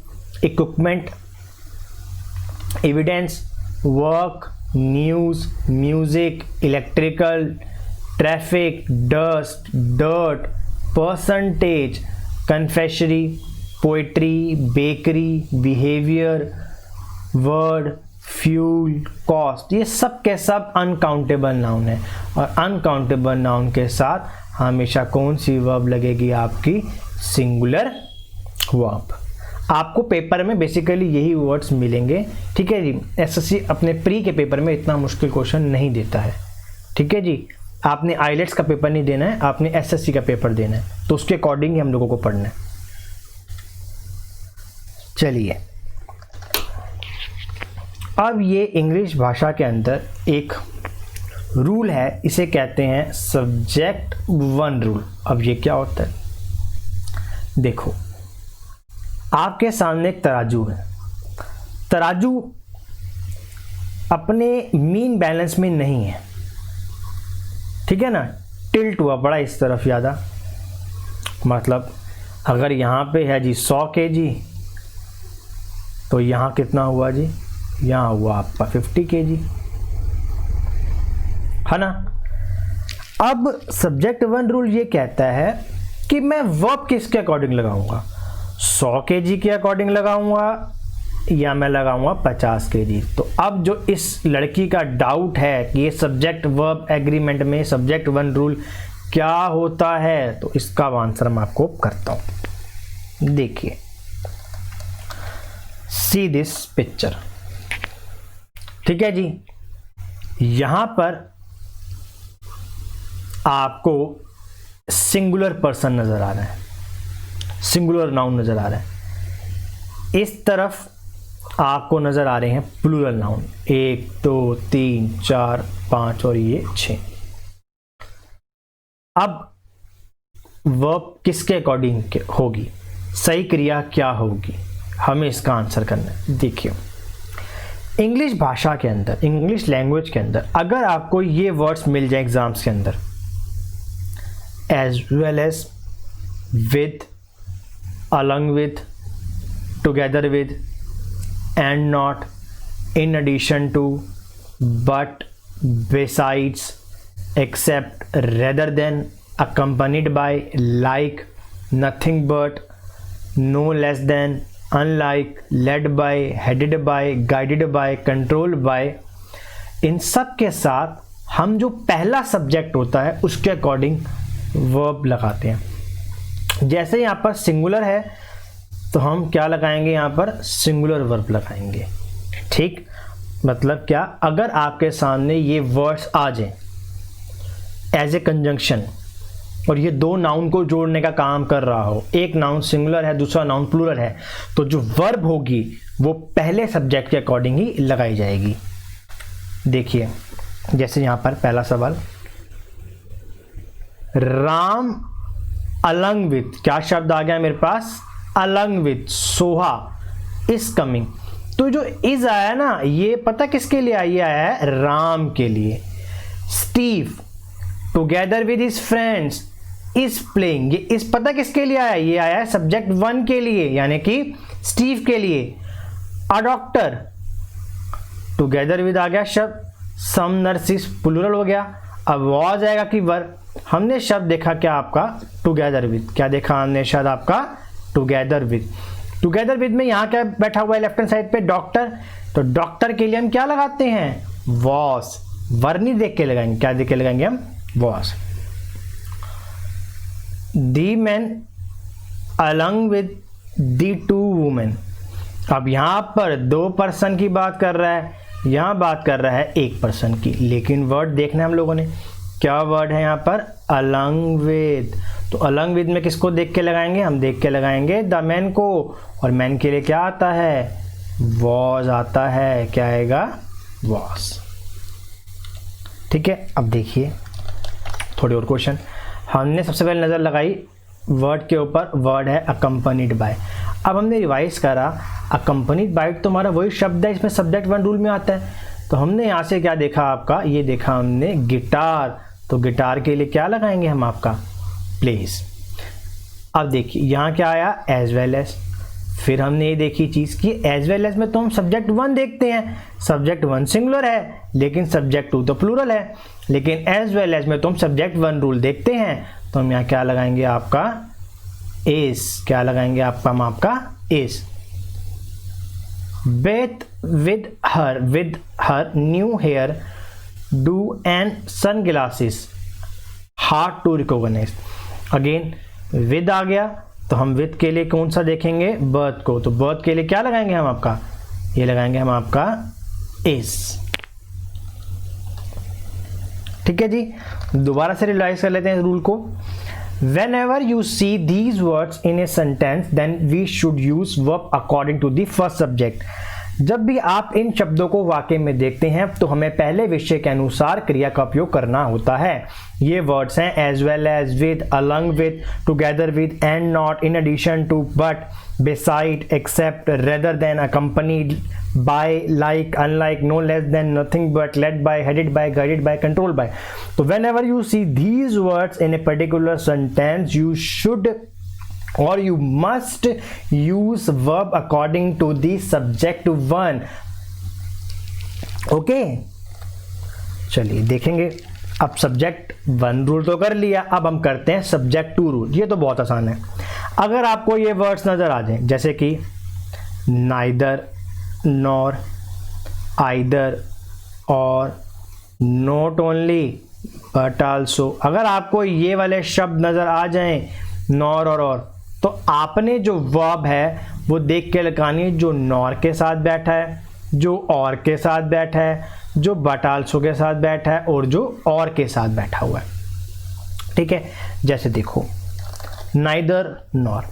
equipment, evidence, work, news, music, electrical, traffic, dust, dirt, percentage, confessionary, poetry, bakery, behavior, word, fuel, cost, ये सब के सब uncountable noun है। और uncountable noun के साथ हमेशा कौन सी वर्ब लगेगी? आपकी सिंगुलर वर्ब। आपको पेपर में बेसिकली यही वर्ड्स मिलेंगे। ठीक है जी, एसएससी अपने प्री के पेपर में इतना मुश्किल क्वेश्चन नहीं देता है। ठीक है जी, आपने आइलेट्स का पेपर नहीं देना है, आपने एसएससी का पेपर देना है, तो उसके अकॉर्डिंग ही हम लोगों को पढ़ना है। चलिए, अब ये इंग्लिश भाषा के अंदर एक रूल है, इसे कहते हैं सब्जेक्ट वन रूल। अब ये क्या होता है? देखो, आपके सामने एक तराजू है। तराजू अपने मीन बैलेंस में नहीं है, ठीक है ना, टिल्ट हुआ पड़ा इस तरफ ज़्यादा। मतलब अगर यहाँ पे है जी 100 kg, तो यहाँ कितना हुआ जी? यहाँ हुआ आपका 50 kg, है ना। अब सब्जेक्ट वन रूल ये कहता है कि मैं वर्ब किसके अकॉर्डिंग लगाऊंगा? 100 kg के अकॉर्डिंग लगाऊंगा या मैं लगाऊंगा 50 kg? तो अब जो इस लड़की का डाउट है कि ये सब्जेक्ट वर्ब एग्रीमेंट में सब्जेक्ट वन रूल क्या होता है, तो इसका आंसर मैं आपको करता हूं। देखिए, सी दिस पिक्चर। ठीक है जी, यहां पर आपको सिंगुलर पर्सन नजर आ रहा है, सिंगुलर नाउन नजर आ रहा है। इस तरफ आपको नजर आ रहे हैं प्लूरल नाउन, 1 2 3 4 5 और ये 6। अब वर्ब किसके अकॉर्डिंग होगी? सही क्रिया क्या होगी? हमें इसका आंसर करना है। देखिए, इंग्लिश भाषा के अंदर, इंग्लिश लैंग्वेज के अंदर अगर आपको ये वर्ड्स मिल जाए एग्जाम्स के अंदर, as well as, with, along with, together with, and not, in addition to, but, besides, except, rather than, accompanied by, like, nothing but, no less than, unlike, led by, headed by, guided by, controlled by, इन सब के साथ हम जो पहला subject होता है उसके according verb लगाते हैं। जैसे यहाँ पर सिंगुलर है तो हम क्या लगाएंगे? यहाँ पर सिंगुलर वर्ब लगाएंगे। ठीक, मतलब क्या? अगर आपके सामने ये वर्ड्स आ जाएं एज ए कंजंक्शन और ये दो नाउन को जोड़ने का काम कर रहा हो, एक नाउन सिंगुलर है, दूसरा नाउन प्लूरल है, तो जो वर्ब होगी वो पहले सब्जेक्ट के अकॉर्डिंग ही लगाई जाएगी। देखिए, जैसे यहाँ पर पहला सवाल, राम अलंग विथ, क्या शब्द आ गया मेरे पास? Along with Soha is coming. तो जो इज आया ना, ये पता किसके लिए आया? ये आया है राम के लिए। Steve together with his friends is playing, ये इस पता किसके लिए आया? ये आया है सब्जेक्ट 1 के लिए, यानी कि स्टीव के लिए। अ डॉक्टर, टुगेदर विद आ गया शब्द, सम नर्सिस प्लूरल हो गया। अब वॉज आएगा कि वर, हमने शब्द देखा क्या आपका? Together with. क्या देखा हमने? शब्द आपका टुगेदर विद। टुगेदर विद में यहाँ क्या बैठा हुआ है लेफ्ट हैंड साइड पे? डॉक्टर। तो डॉक्टर के लिए हम क्या लगाते हैं? वॉस। वर नहीं देख के लगाएंगे, क्या देख के लगाएंगे हम? Was. The man along with the 2 women. अब यहां पर 2 पर्सन की बात कर रहा है, यहां बात कर रहा है 1 पर्सन की, लेकिन वर्ड देखना है हम लोगों ने। क्या वर्ड है यहां पर? Along with. तो अलॉन्ग विद में किसको देख के लगाएंगे? हम देख के लगाएंगे द मैन को, और मैन के लिए क्या आता है? वॉज आता है। क्या आएगा? वॉज। ठीक है, अब देखिए थोड़ी और क्वेश्चन। हमने सबसे पहले नज़र लगाई वर्ड के ऊपर, वर्ड है अकम्पनीड बाय। अब हमने रिवाइज करा, अकम्पनीड बाय तो हमारा वही शब्द है, इसमें सब्जेक्ट 1 रूल में आता है। तो हमने यहाँ से क्या देखा आपका? ये देखा हमने गिटार, तो गिटार के लिए क्या लगाएंगे हम? आपका प्लेस। अब देखिए यहाँ क्या आया? As well as. फिर हमने ये देखी चीज़ की एज वेल एज में तो हम सब्जेक्ट 1 देखते हैं, सब्जेक्ट 1 सिंगुलर है, लेकिन सब्जेक्ट 2 तो प्लूरल है। लेकिन एज वेल एज में तो हम सब्जेक्ट 1 रूल देखते हैं, तो हम यहाँ क्या लगाएंगे? आपका इज। क्या लगाएंगे आपका? हम आपका is. Beth with her new hairdo and sunglasses hard to recognise. Again with आ गया, तो हम विद के लिए कौन सा देखेंगे? बर्थ को। तो बर्थ के लिए क्या लगाएंगे हम? आपका ये लगाएंगे हम आपका इज। ठीक है जी, दोबारा से रिवाइज कर लेते हैं इस रूल को। Whenever you see these words in a sentence, then we should use verb according to the first subject. जब भी आप इन शब्दों को वाक्य में देखते हैं तो हमें पहले विषय के अनुसार क्रिया का उपयोग करना होता है। ये वर्ड्स हैं as well as, with, along with, together with, and not, in addition to, but, beside, except, rather than, accompanied by, like, unlike, no less than, nothing but, led by, headed by, guided by, control by. तो whenever you see these words in a particular sentence, you should or you must use verb according to the subject 1. Okay, चलिए देखेंगे। अब subject 1 rule तो कर लिया, अब हम करते हैं सब्जेक्ट 2 रूल। ये तो बहुत आसान है। अगर आपको ये वर्ड्स नजर आ जाएं, जैसे कि नाइदर, नॉर, आइदर, और, नॉट ओनली बट आल्सो, अगर आपको ये वाले शब्द नजर आ जाएं नॉर और, तो आपने जो वर्ब है वो देख के लगानी है जो नॉर के साथ बैठा है, जो और के साथ बैठा है, जो बट आल्सो के साथ बैठा है, और जो और के साथ बैठा हुआ है। ठीक है, जैसे देखो नाइदर नॉर,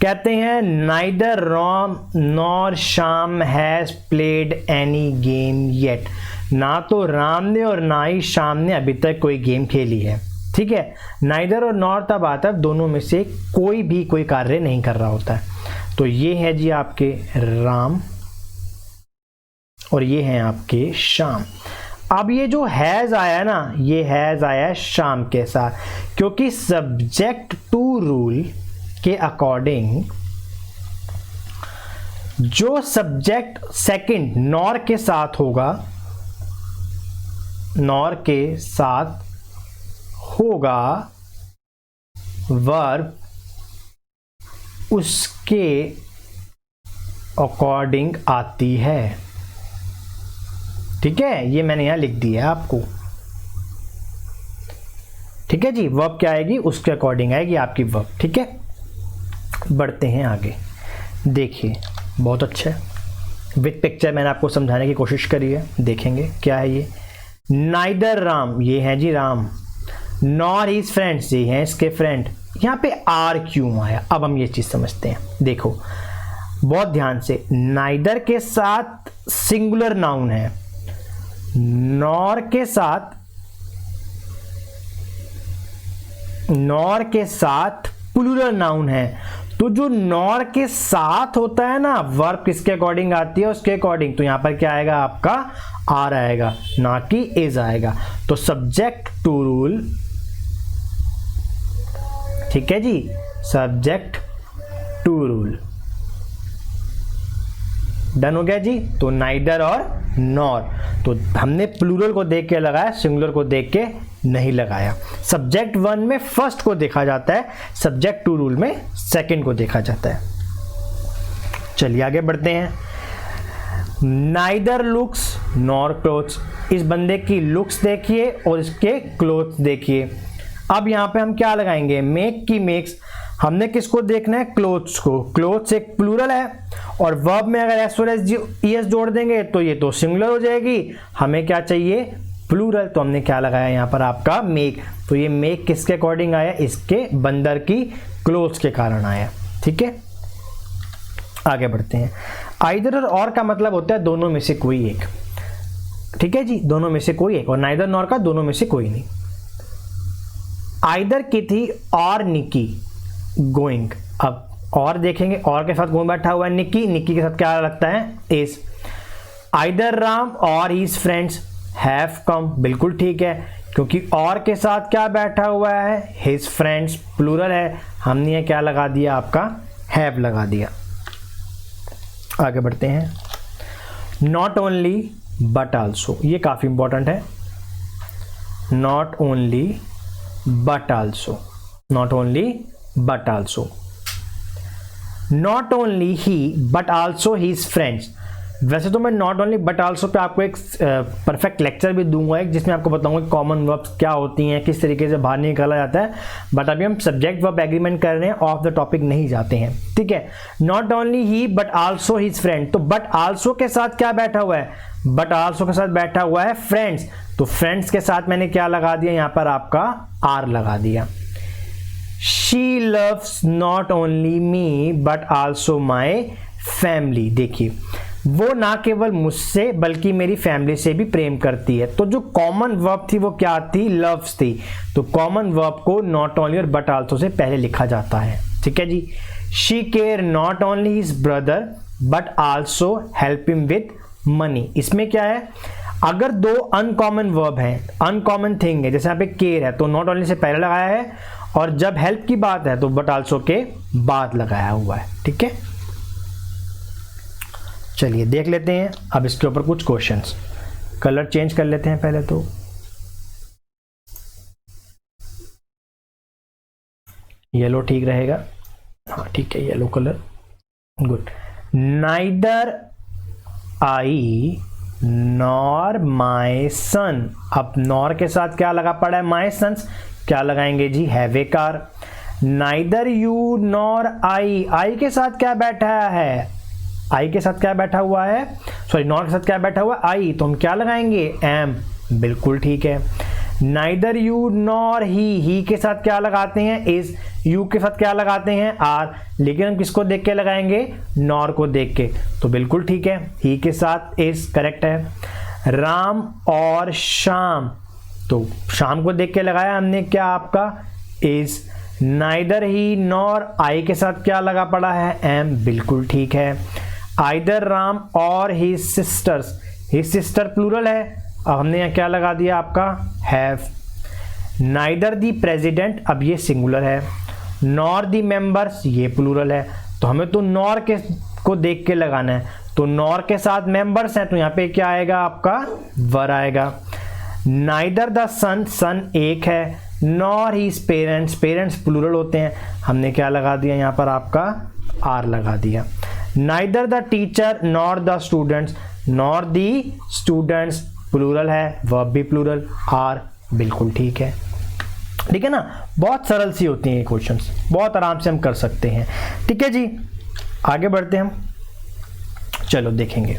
कहते हैं neither Ram nor Shyam has played any game yet. ना तो राम ने और ना ही श्याम ने अभी तक कोई गेम खेली है। ठीक है, नाइदर और नॉर तब आता है दोनों में से कोई भी कोई कार्य नहीं कर रहा होता है। तो ये है जी आपके राम और ये हैं आपके श्याम। अब ये जो हैज आया ना, ये हैज आया श्याम के साथ, क्योंकि सब्जेक्ट 2 रूल के अकॉर्डिंग जो सब्जेक्ट सेकंड नॉर के साथ होगा, नॉर के साथ होगा वर्ब, उसके अकॉर्डिंग आती है। ठीक है, ये मैंने यहां लिख दिया है आपको। ठीक है जी, वर्ब क्या आएगी? उसके अकॉर्डिंग आएगी आपकी वर्ब। ठीक है, बढ़ते हैं आगे। देखिए बहुत अच्छा है, विद पिक्चर मैंने आपको समझाने की कोशिश करी है। देखेंगे क्या है ये। नाइदर राम, ये है जी राम, नॉर हिज फ्रेंड्स, ये हैं इसके फ्रेंड। यहाँ पे आर क्यों आया? अब हम ये चीज समझते हैं। देखो बहुत ध्यान से, नाइदर के साथ सिंगुलर नाउन है, नॉर के साथ प्लूरल नाउन है, तो तो जो नॉर के साथ होता है ना, वर्ब किसके अकॉर्डिंग आती है, उसके अकॉर्डिंग, तो यहां पर क्या आएगा आपका आर आएगा, ना कि इज आएगा। तो सब्जेक्ट टू रूल, ठीक है जी, सब्जेक्ट टू रूल, डन हो गया जी। तो नाइदर और नॉर, तो हमने प्लूरल को देख के लगाया, सिंगुलर को देख के नहीं लगाया। सब्जेक्ट वन में फर्स्ट को देखा जाता है, सब्जेक्ट टू रूल में सेकंड को देखा जाता है। चलिए आगे बढ़ते हैं। नाइदर लुक्स नॉर क्लोथ्स, इस बंदे की लुक्स देखिए और इसके क्लोथ्स देखिए। अब यहां पे हम क्या लगाएंगे, मेक की मेक्स, हमने किसको देखना है, क्लोथ्स को। क्लोथ्स एक प्लूरल है और वर्ब में अगर एस और एस जोड़ देंगे तो ये तो सिंगुलर हो जाएगी, हमें क्या चाहिए, प्लूरल, तो हमने क्या लगाया यहां पर आपका मेक। तो ये मेक किसके अकॉर्डिंग आया, इसके बंदर की क्लोथ्स के कारण आया, ठीक है। आगे बढ़ते हैं। आइदर और का मतलब होता है दोनों में से कोई एक, ठीक है जी, दोनों में से कोई एक, और नाइदर नॉर का दोनों में से कोई नहीं। आइदर की थी और निकी गोइंग, अब और देखेंगे, और के साथ कौन बैठा हुआ है, निकी, निकी के साथ क्या लगता है, इज। आइदर राम और हिज फ्रेंड्स हैव कम, बिल्कुल ठीक है, क्योंकि और के साथ क्या बैठा हुआ है, हिज फ्रेंड्स, प्लूरल है, हमने क्या लगा दिया, आपका हैव लगा दिया। आगे बढ़ते हैं। नॉट ओनली बट आल्सो, ये काफी इंपॉर्टेंट है। Not only but also, not only but also, not only he but also his friends. वैसे तो मैं नॉट ओनली बट आल्सो पे आपको एक परफेक्ट लेक्चर भी दूंगा एक, जिसमें आपको बताऊंगा कॉमन वर्ब्स क्या होती हैं, किस तरीके से बाहर निकाला जाता है, बट अभी हम सब्जेक्ट वर्ब एग्रीमेंट कर रहे हैं, ऑफ द टॉपिक नहीं जाते हैं, ठीक है। Not only he but also his friend, तो बट आल्सो के साथ क्या बैठा हुआ है, बट आल्सो के साथ बैठा हुआ है फ्रेंड्स, तो फ्रेंड्स के साथ मैंने क्या लगा दिया, यहां पर आपका आर लगा दिया। She loves not only me but also my family, देखिए वो ना केवल मुझसे बल्कि मेरी फैमिली से भी प्रेम करती है। तो जो कॉमन वर्ब थी वो क्या थी, लव्स थी, तो कॉमन वर्ब को नॉट ओनली और बट आल्सो से पहले लिखा जाता है, ठीक है जी। She care not only his brother but also help him with money, इसमें क्या है, अगर दो अनकॉमन वर्ब हैं, अनकॉमन थिंग है, जैसे यहाँ पे केयर है तो नॉट ओनली से पहले लगाया है, और जब हेल्प की बात है तो बट आल्सो के बाद लगाया हुआ है, ठीक है। चलिए देख लेते हैं अब इसके ऊपर कुछ क्वेश्चंस। कलर चेंज कर लेते हैं पहले तो, येलो ठीक रहेगा, हाँ ठीक है, yellow colour, good. Neither I nor my son, अब नॉर के साथ क्या लगा पड़ा है, माई सन्स, क्या लगाएंगे जी, have a car. Neither you nor I, I के साथ क्या बैठा है, आई के साथ क्या बैठा हुआ है, सॉरी नॉट के साथ क्या बैठा हुआ है, आई, तो हम क्या लगाएंगे, एम, बिल्कुल ठीक है। नाइदर यू नॉर ही के साथ क्या लगाते हैं, इज, यू के साथ क्या लगाते हैं, आर, लेकिन हम किसको देख के लगाएंगे, नॉर को देख के, तो बिल्कुल ठीक है, ही के साथ इज करेक्ट है। राम और शाम, तो शाम को देख के लगाया हमने क्या, आपका is. Neither he nor I के साथ क्या लगा पड़ा है, एम, बिल्कुल ठीक है। आइदर राम और his sisters, his sister plural है, अब हमने यहाँ क्या लगा दिया, आपका हैव। नाइदर दी प्रेसिडेंट, अब ये सिंगुलर है, नॉर दी मेंबर्स, ये प्लूरल है, तो हमें तो नॉर के को देख के लगाना है, तो नॉर के साथ मेंबर्स हैं तो यहाँ पे क्या आएगा, आपका वर आएगा। नाइदर द सन, सन एक है, nor his parents, parents plural होते हैं, हमने क्या लगा दिया यहाँ पर, आपका आर लगा दिया। Neither the teacher nor the students, nor the students plural है, वर्ब भी प्लूरल, आर, बिल्कुल ठीक है, ठीक है ना। बहुत सरल सी होती हैं ये क्वेश्चंस, बहुत आराम से हम कर सकते हैं, ठीक है जी। आगे बढ़ते हैं हम, चलो देखेंगे।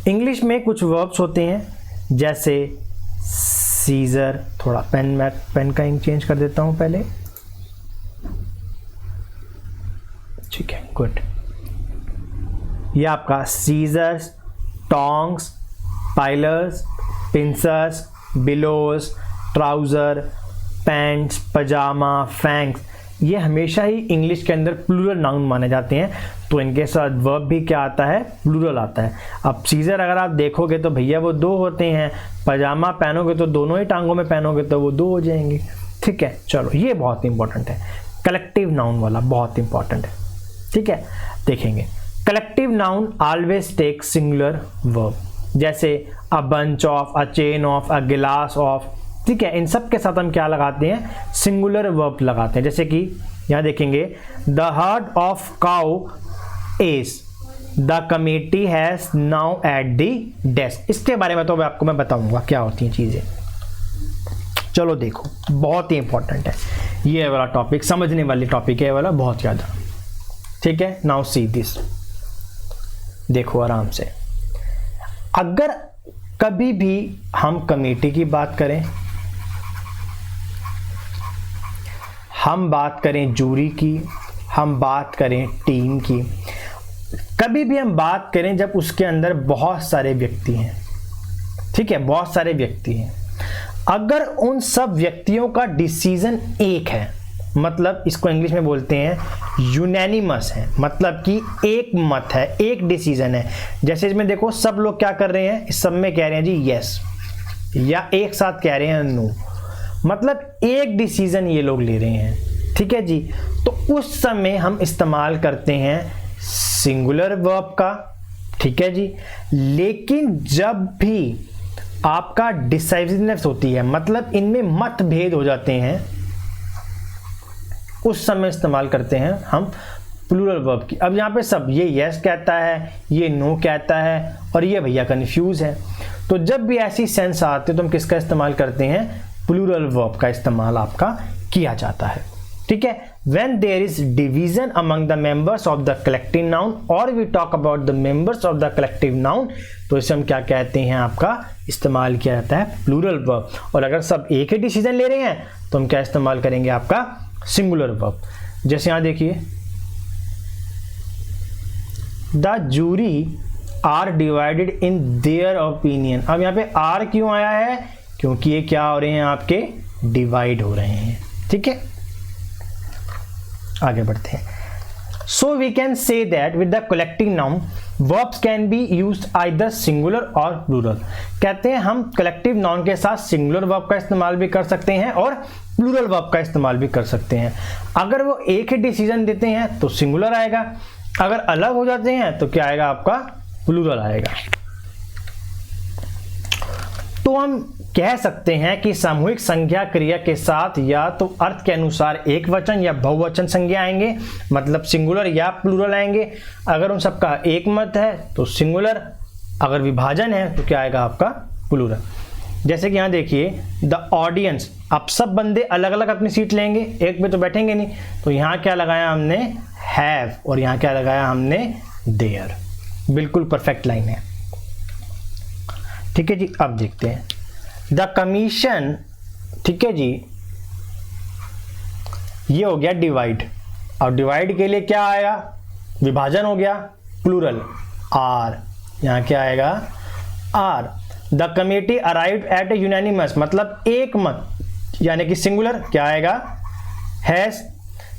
इंग्लिश में कुछ वर्ब्स होते हैं जैसे सीजर, थोड़ा पेन का इंक चेंज कर देता हूं पहले, ठीक है, गुड। ये आपका scissors, tongs, pliers, pincers, bellows, trouser, pants, pyjama, फैंक्स, ये हमेशा ही इंग्लिश के अंदर प्लूरल नाउन माने जाते हैं, तो इनके साथ वर्ब भी क्या आता है, प्लूरल आता है। अब सीजर अगर आप देखोगे तो भैया वो 2 होते हैं, पजामा पहनोगे तो दोनों ही टांगों में पहनोगे तो वो 2 हो जाएंगे। ठीक है, चलो ये बहुत इंपॉर्टेंट है, कलेक्टिव नाउन वाला बहुत इंपॉर्टेंट है। ठीक है, देखेंगे collective noun always take singular verb, जैसे a bunch of, a chain of, a glass of. ठीक है, इन सब के साथ हम क्या लगाते हैं, सिंगुलर वर्ब लगाते हैं। जैसे कि यहाँ देखेंगे the heard of cow is the committee has now at the desk. इसके बारे में तो आपको मैं बताऊंगा क्या होती हैं चीजें। चलो देखो, बहुत ही इंपॉर्टेंट है ये वाला टॉपिक, समझने वाली टॉपिक है वाला बहुत ज्यादा। ठीक है, नाउ सी दिस, देखो आराम से। अगर कभी भी हम कमेटी की बात करें, हम बात करें जूरी की, हम बात करें टीम की, कभी भी हम बात करें जब उसके अंदर बहुत सारे व्यक्ति हैं, ठीक है, बहुत सारे व्यक्ति हैं, अगर उन सब व्यक्तियों का डिसीजन एक है, मतलब इसको इंग्लिश में बोलते हैं यूनैनिमस है, मतलब कि एक मत है, एक डिसीजन है। जैसे इसमें देखो सब लोग क्या कर रहे हैं, इस सब में कह रहे हैं जी यस, या एक साथ कह रहे हैं नो, मतलब एक डिसीजन ये लोग ले रहे हैं। ठीक है जी, तो उस समय हम इस्तेमाल करते हैं सिंगुलर वर्ब का। ठीक है जी, लेकिन जब भी आपका डिसाइसिवनेस होती है, मतलब इनमें मतभेद हो जाते हैं, उस समय इस्तेमाल करते हैं हम प्लूरल वर्ब की। अब यहाँ पे सब ये यस कहता है, ये नो कहता है, और ये भैया कंफ्यूज है, तो जब भी ऐसी सेंस आते तो हम किसका इस्तेमाल करते हैं, प्लूरल वर्ब का इस्तेमाल आपका किया जाता है। ठीक है, when there is division among the members of the collective noun or we talk about the members of the collective noun, तो इसे हम क्या कहते हैं, आपका इस्तेमाल किया जाता है प्लूरल वर्ब। और अगर सब एक ही डिसीजन ले रहे हैं तो हम क्या इस्तेमाल करेंगे, आपका सिंगुलर वर्ब। जैसे यहां देखिए the jury are divided in their opinion. अब यहाँ पे आर क्यों आया है, क्योंकि ये क्या हो रहे हैं, आपके डिवाइड हो रहे हैं। ठीक है, आगे बढ़ते हैं। So we can say that with the collective noun verbs can be used either singular और प्लूरल। कहते हैं हम कलेक्टिव नाउन के साथ सिंगुलर वर्ब का इस्तेमाल भी कर सकते हैं और प्लूरल वर्ब का इस्तेमाल भी कर सकते हैं। अगर वो एक ही डिसीजन देते हैं तो सिंगुलर आएगा, अगर अलग हो जाते हैं तो क्या आएगा, आपका प्लूरल आएगा। तो हम कह सकते हैं कि सामूहिक संज्ञा क्रिया के साथ या तो अर्थ के अनुसार एक वचन या बहुवचन संज्ञा आएंगे, मतलब सिंगुलर या प्लूरल आएंगे। अगर उन सबका एक मत है तो सिंगुलर, अगर विभाजन है तो क्या आएगा, आपका प्लूरल। जैसे कि यहाँ देखिए द ऑडियंस, अब सब बंदे अलग अलग अपनी सीट लेंगे, एक पे तो बैठेंगे नहीं, तो यहाँ क्या लगाया हमने, हैव, और यहाँ क्या लगाया हमने, देयर। बिल्कुल परफेक्ट लाइन है। ठीक है जी, अब देखते हैं द कमीशन। ठीक है जी, ये हो गया डिवाइड। अब डिवाइड के लिए क्या आएगा, विभाजन हो गया, प्लूरल, आर, यहाँ क्या आएगा, are. The committee arrived at a unanimous, मतलब एक मत, यानी कि सिंगुलर, क्या आएगा, has.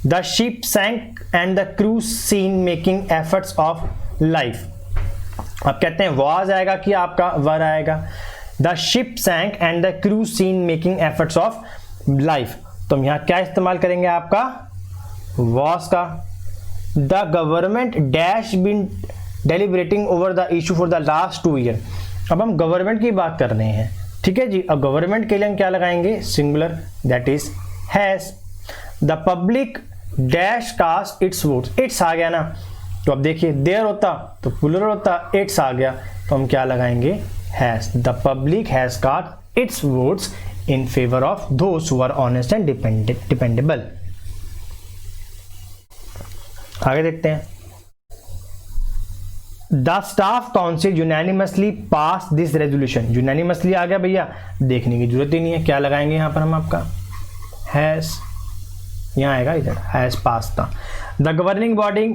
The ship sank and the crew seen making efforts of life. अब कहते हैं वाज आएगा कि आपका वर आएगा। The ship sank and the crew seen making efforts of life, तो हम यहाँ क्या इस्तेमाल करेंगे, आपका वाज का। The government dash been deliberating over the issue for the last 2 year. अब हम गवर्नमेंट की बात कर रहे हैं। ठीक है जी, अब गवर्नमेंट के लिए हम क्या लगाएंगे, singular, that is has. The public dash cast its votes, its आ गया ना, तो अब देखिए देयर होता तो प्लूरल होता, इट्स आ गया तो हम क्या लगाएंगे, has. The public has cast its votes in favour of those who are honest and dependable. आगे देखते हैं। The staff council unanimously pass this resolution. Unanimously आ गया भैया, देखने की जरूरत ही नहीं है, क्या लगाएंगे यहाँ पर हम, आपका हैज, यहाँ आएगा इधर, हैज पास था। The governing body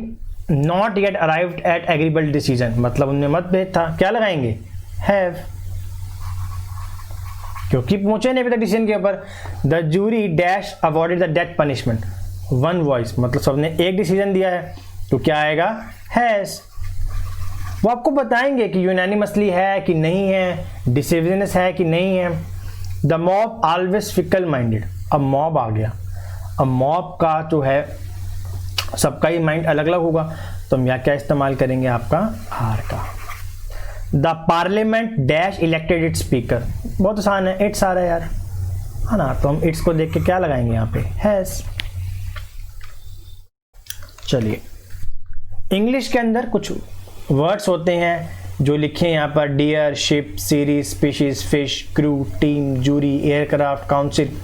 not yet arrived at agreeable decision, मतलब उनमें मतभेद था, क्या लगाएंगे, हैव, क्योंकि पहुंचे नहीं अभी तक डिसीजन के ऊपर। The jury dash awarded the death punishment, one voice, मतलब सबने एक डिसीजन दिया है, तो क्या आएगा, हैज। वो आपको बताएंगे कि यूनानिमसली है कि नहीं है, डिसिजनस है कि नहीं है। The mob always fickle minded, अब मॉब आ गया, अब मॉब का जो है सबका ही माइंड अलग अलग होगा, तो हम यहाँ क्या इस्तेमाल करेंगे, आपका आर का। The parliament dash elected it's speaker, बहुत आसान है, इट्स आ रहा है यार, है ना, तो हम इट्स को देख के क्या लगाएंगे यहाँ पे, हैज। चलिए, इंग्लिश के अंदर कुछ वर्ड्स होते हैं जो लिखे यहाँ पर, deer, ship, series, species, fish, crew, team, jury, aircraft, council,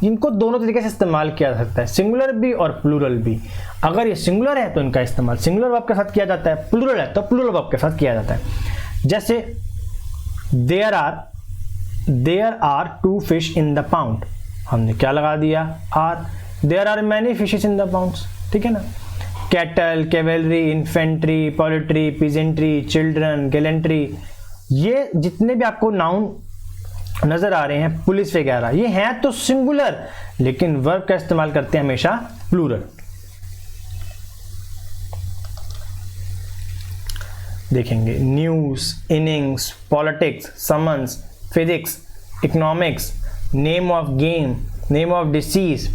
इनको दोनों तरीके से इस्तेमाल किया जा सकता है, सिंगुलर भी और प्लूरल भी। अगर ये सिंगुलर है तो इनका इस्तेमाल सिंगुलर वर्ब के साथ किया जाता है, प्लूरल है तो प्लूरल वर्ब के साथ किया जाता है। जैसे there are 2 fish in the pond, हमने क्या लगा दिया, are. There are many fishes in the ponds, ठीक है ना। Cattle, cavalry, infantry, poultry, peasantry, children, gallantry, ये जितने भी आपको नाउन नजर आ रहे हैं, पुलिस वगैरह, ये हैं तो सिंगुलर, लेकिन वर्ब का इस्तेमाल करते हैं हमेशा प्लूरल। देखेंगे news, innings, politics, summons, physics, economics, name of game, name of disease,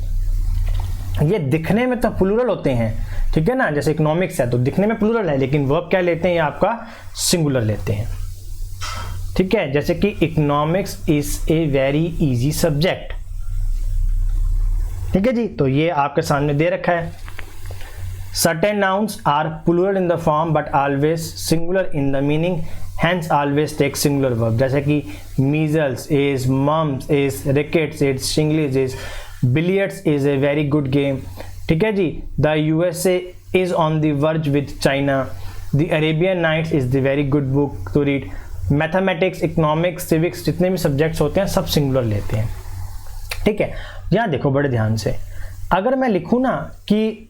ये दिखने में तो प्लूरल होते हैं, ठीक है ना। जैसे इकोनॉमिक्स है तो दिखने में प्लूरल है, लेकिन वर्ब क्या लेते हैं, ये आपका सिंगुलर लेते हैं, ठीक है। जैसे कि economics is a very easy subject, ठीक है जी, तो ये आपके सामने दे रखा है। Certain nouns are plural in the form but always singular in the meaning, hence always take singular verb, जैसे कि measles is, mumps is, rickets is, shingles is, billiards is a very good game, ठीक है जी। The USA is on the verge with China, the Arabian Nights is the very good book to read. Mathematics, economics, civics, जितने भी subjects होते हैं सब singular लेते हैं, ठीक है। यहाँ देखो बड़े ध्यान से, अगर मैं लिखूँ ना कि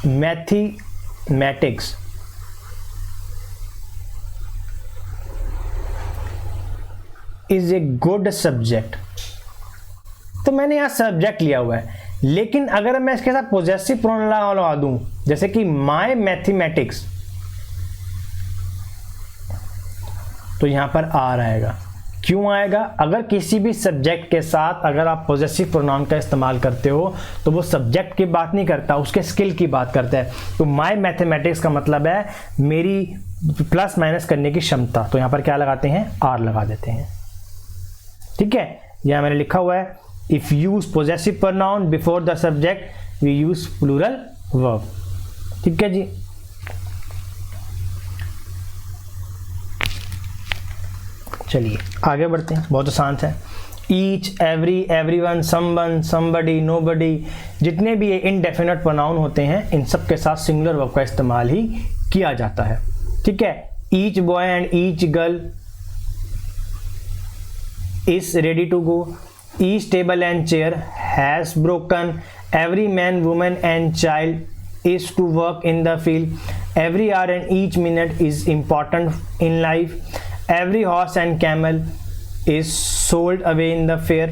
mathematics is a good subject, तो मैंने यहाँ सब्जेक्ट लिया हुआ है, लेकिन अगर मैं इसके साथ पोजेसिव प्रोनाउन लगा दूं, जैसे कि माय मैथमेटिक्स, तो यहां पर आर आएगा। क्यों आएगा, अगर किसी भी सब्जेक्ट के साथ अगर आप पॉजेसिव प्रोनाउन का इस्तेमाल करते हो तो वो सब्जेक्ट की बात नहीं करता, उसके स्किल की बात करता है। तो माय मैथमेटिक्स का मतलब है मेरी प्लस माइनस करने की क्षमता, तो यहां पर क्या लगाते हैं, आर लगा देते हैं, ठीक है। यहां मैंने लिखा हुआ है if use possessive pronoun before the subject we use plural verb, ठीक है जी। चलिए आगे बढ़ते हैं, बहुत आसान है। Each, every, everyone, someone, somebody, nobody, जितने भी ये इनडेफिनेट प्रोनाउन होते हैं इन सब के साथ सिंगुलर वर्ब का इस्तेमाल ही किया जाता है, ठीक है। Each boy and each girl is ready to go, each table and chair has broken, every man, women and child is to work in the field, every hour and each minute is important in life, every horse and camel is sold away in the fair,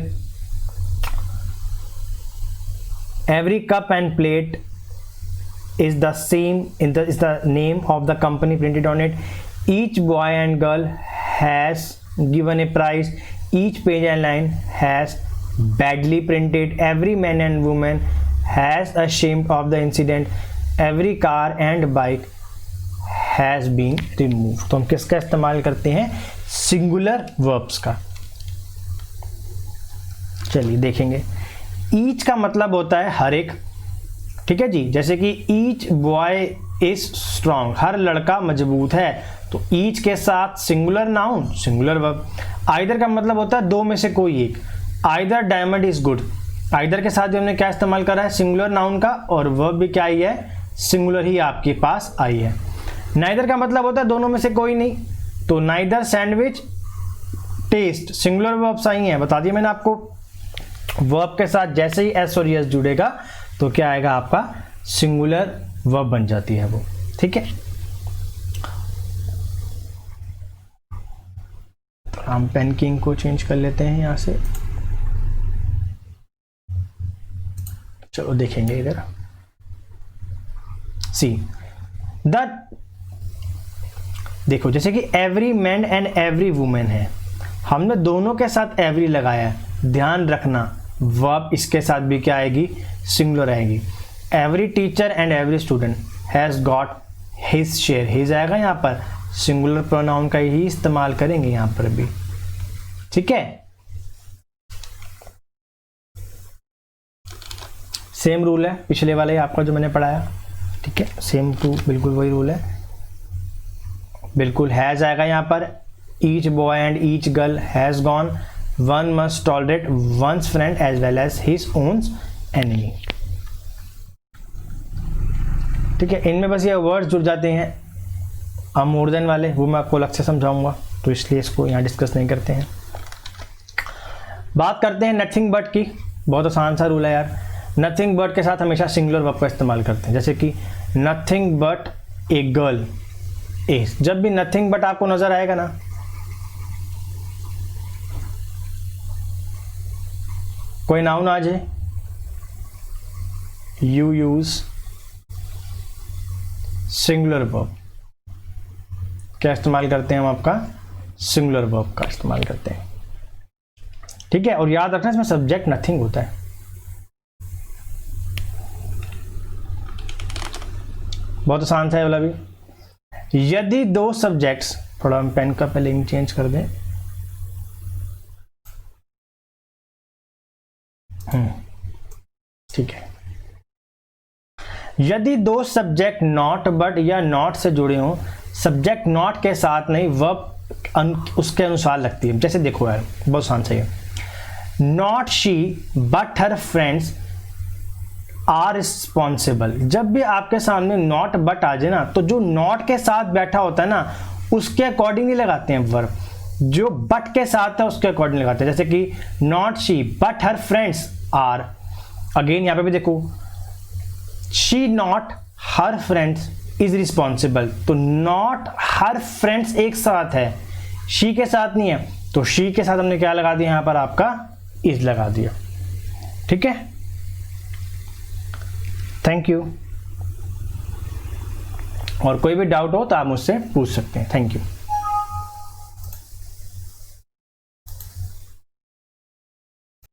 every cup and plate is the same is the name of the company printed on it, each boy and girl has given a prize, each page and line has badly printed, every man and woman has ashamed of the incident, every car and bike has been remove. तो हम किसका इस्तेमाल करते हैं, singular verbs का। चलिए देखेंगे, each का मतलब होता है हर एक, ठीक है जी। जैसे कि ईच बॉय इज स्ट्रांग, हर लड़का मजबूत है, तो ईच के साथ singular noun singular verb. Either का मतलब होता है दो में से कोई एक, either diamond is good, either के साथ भी हमने क्या इस्तेमाल करा है, सिंगुलर नाउन का, और वर्ब भी क्या आई है, सिंगुलर ही आपके पास आई है। नाइदर का मतलब होता है दोनों में से कोई नहीं, तो neither sandwich test, singular verbs आई हैं, बता दिया मैंने आपको। वर्ब के साथ जैसे ही एस और यस जुड़ेगा तो क्या आएगा, आपका सिंगुलर वर्ब बन जाती है वो, ठीक है। हम पेन की इंक को चेंज कर लेते हैं यहां से। चलो देखेंगे इधर। सी द, देखो जैसे कि every man and every women है, हमने दोनों के साथ एवरी लगाया है। ध्यान रखना वर्ब इसके साथ भी क्या आएगी, सिंगुलर आएगी। Every teacher and every student has got his share, his आएगा यहाँ पर, सिंगुलर प्रोनाउन का ही इस्तेमाल करेंगे यहाँ पर भी, ठीक है। सेम रूल है पिछले वाले आपका जो मैंने पढ़ाया, ठीक है, सेम टू बिल्कुल वही रूल है, बिल्कुल। हैज आएगा यहाँ पर, each boy and each girl has gone, one must tolerate one's friend as well as his own enemy, ठीक है। इनमें बस ये वर्ड्स जुड़ जाते हैं अब मोर देन वाले, वो मैं आपको अलग से समझाऊंगा, तो इसलिए इसको यहाँ डिस्कस नहीं करते हैं। बात करते हैं नथिंग बट की। बहुत आसान सा रूल है यार, नथिंग बट के साथ हमेशा सिंगुलर वर्ब का इस्तेमाल करते हैं, जैसे कि nothing but a girl is. जब भी नथिंग बट आपको नजर आएगा ना, कोई नाउन आ जाए, यू यूज सिंगुलर वर्ब। क्या इस्तेमाल करते हैं हम, आपका सिंगुलर वर्ब का इस्तेमाल करते हैं, ठीक है। और याद रखना इसमें सब्जेक्ट नथिंग होता है। बहुत आसान सा है वाला भी। यदि दो सब्जेक्ट्स, थोड़ा हम पेन का पहले इंक चेंज कर दें, ठीक है। यदि दो सब्जेक्ट नॉट बट या नॉट से जुड़े हों, सब्जेक्ट नॉट के साथ नहीं, वर्ब उसके अनुसार लगती है। जैसे देखो यार, बहुत आसान सा है, not she but her friends are responsible. जब भी आपके सामने नॉट बट आ जाए ना, तो जो नॉट के साथ बैठा होता है ना, उसके अकॉर्डिंग ही लगाते हैं वर्ब। जो बट के साथ है उसके अकॉर्डिंग लगाते हैं, जैसे कि not she but her friends are. Again यहाँ पे भी देखो, she not her friends is responsible, तो नॉट हर फ्रेंड्स एक साथ है, शी के साथ नहीं है, तो शी के साथ हमने क्या लगा दिया, यहाँ पर आपका इज लगा दिया, ठीक है। Thank you. और कोई भी डाउट हो तो आप मुझसे पूछ सकते हैं। Thank you.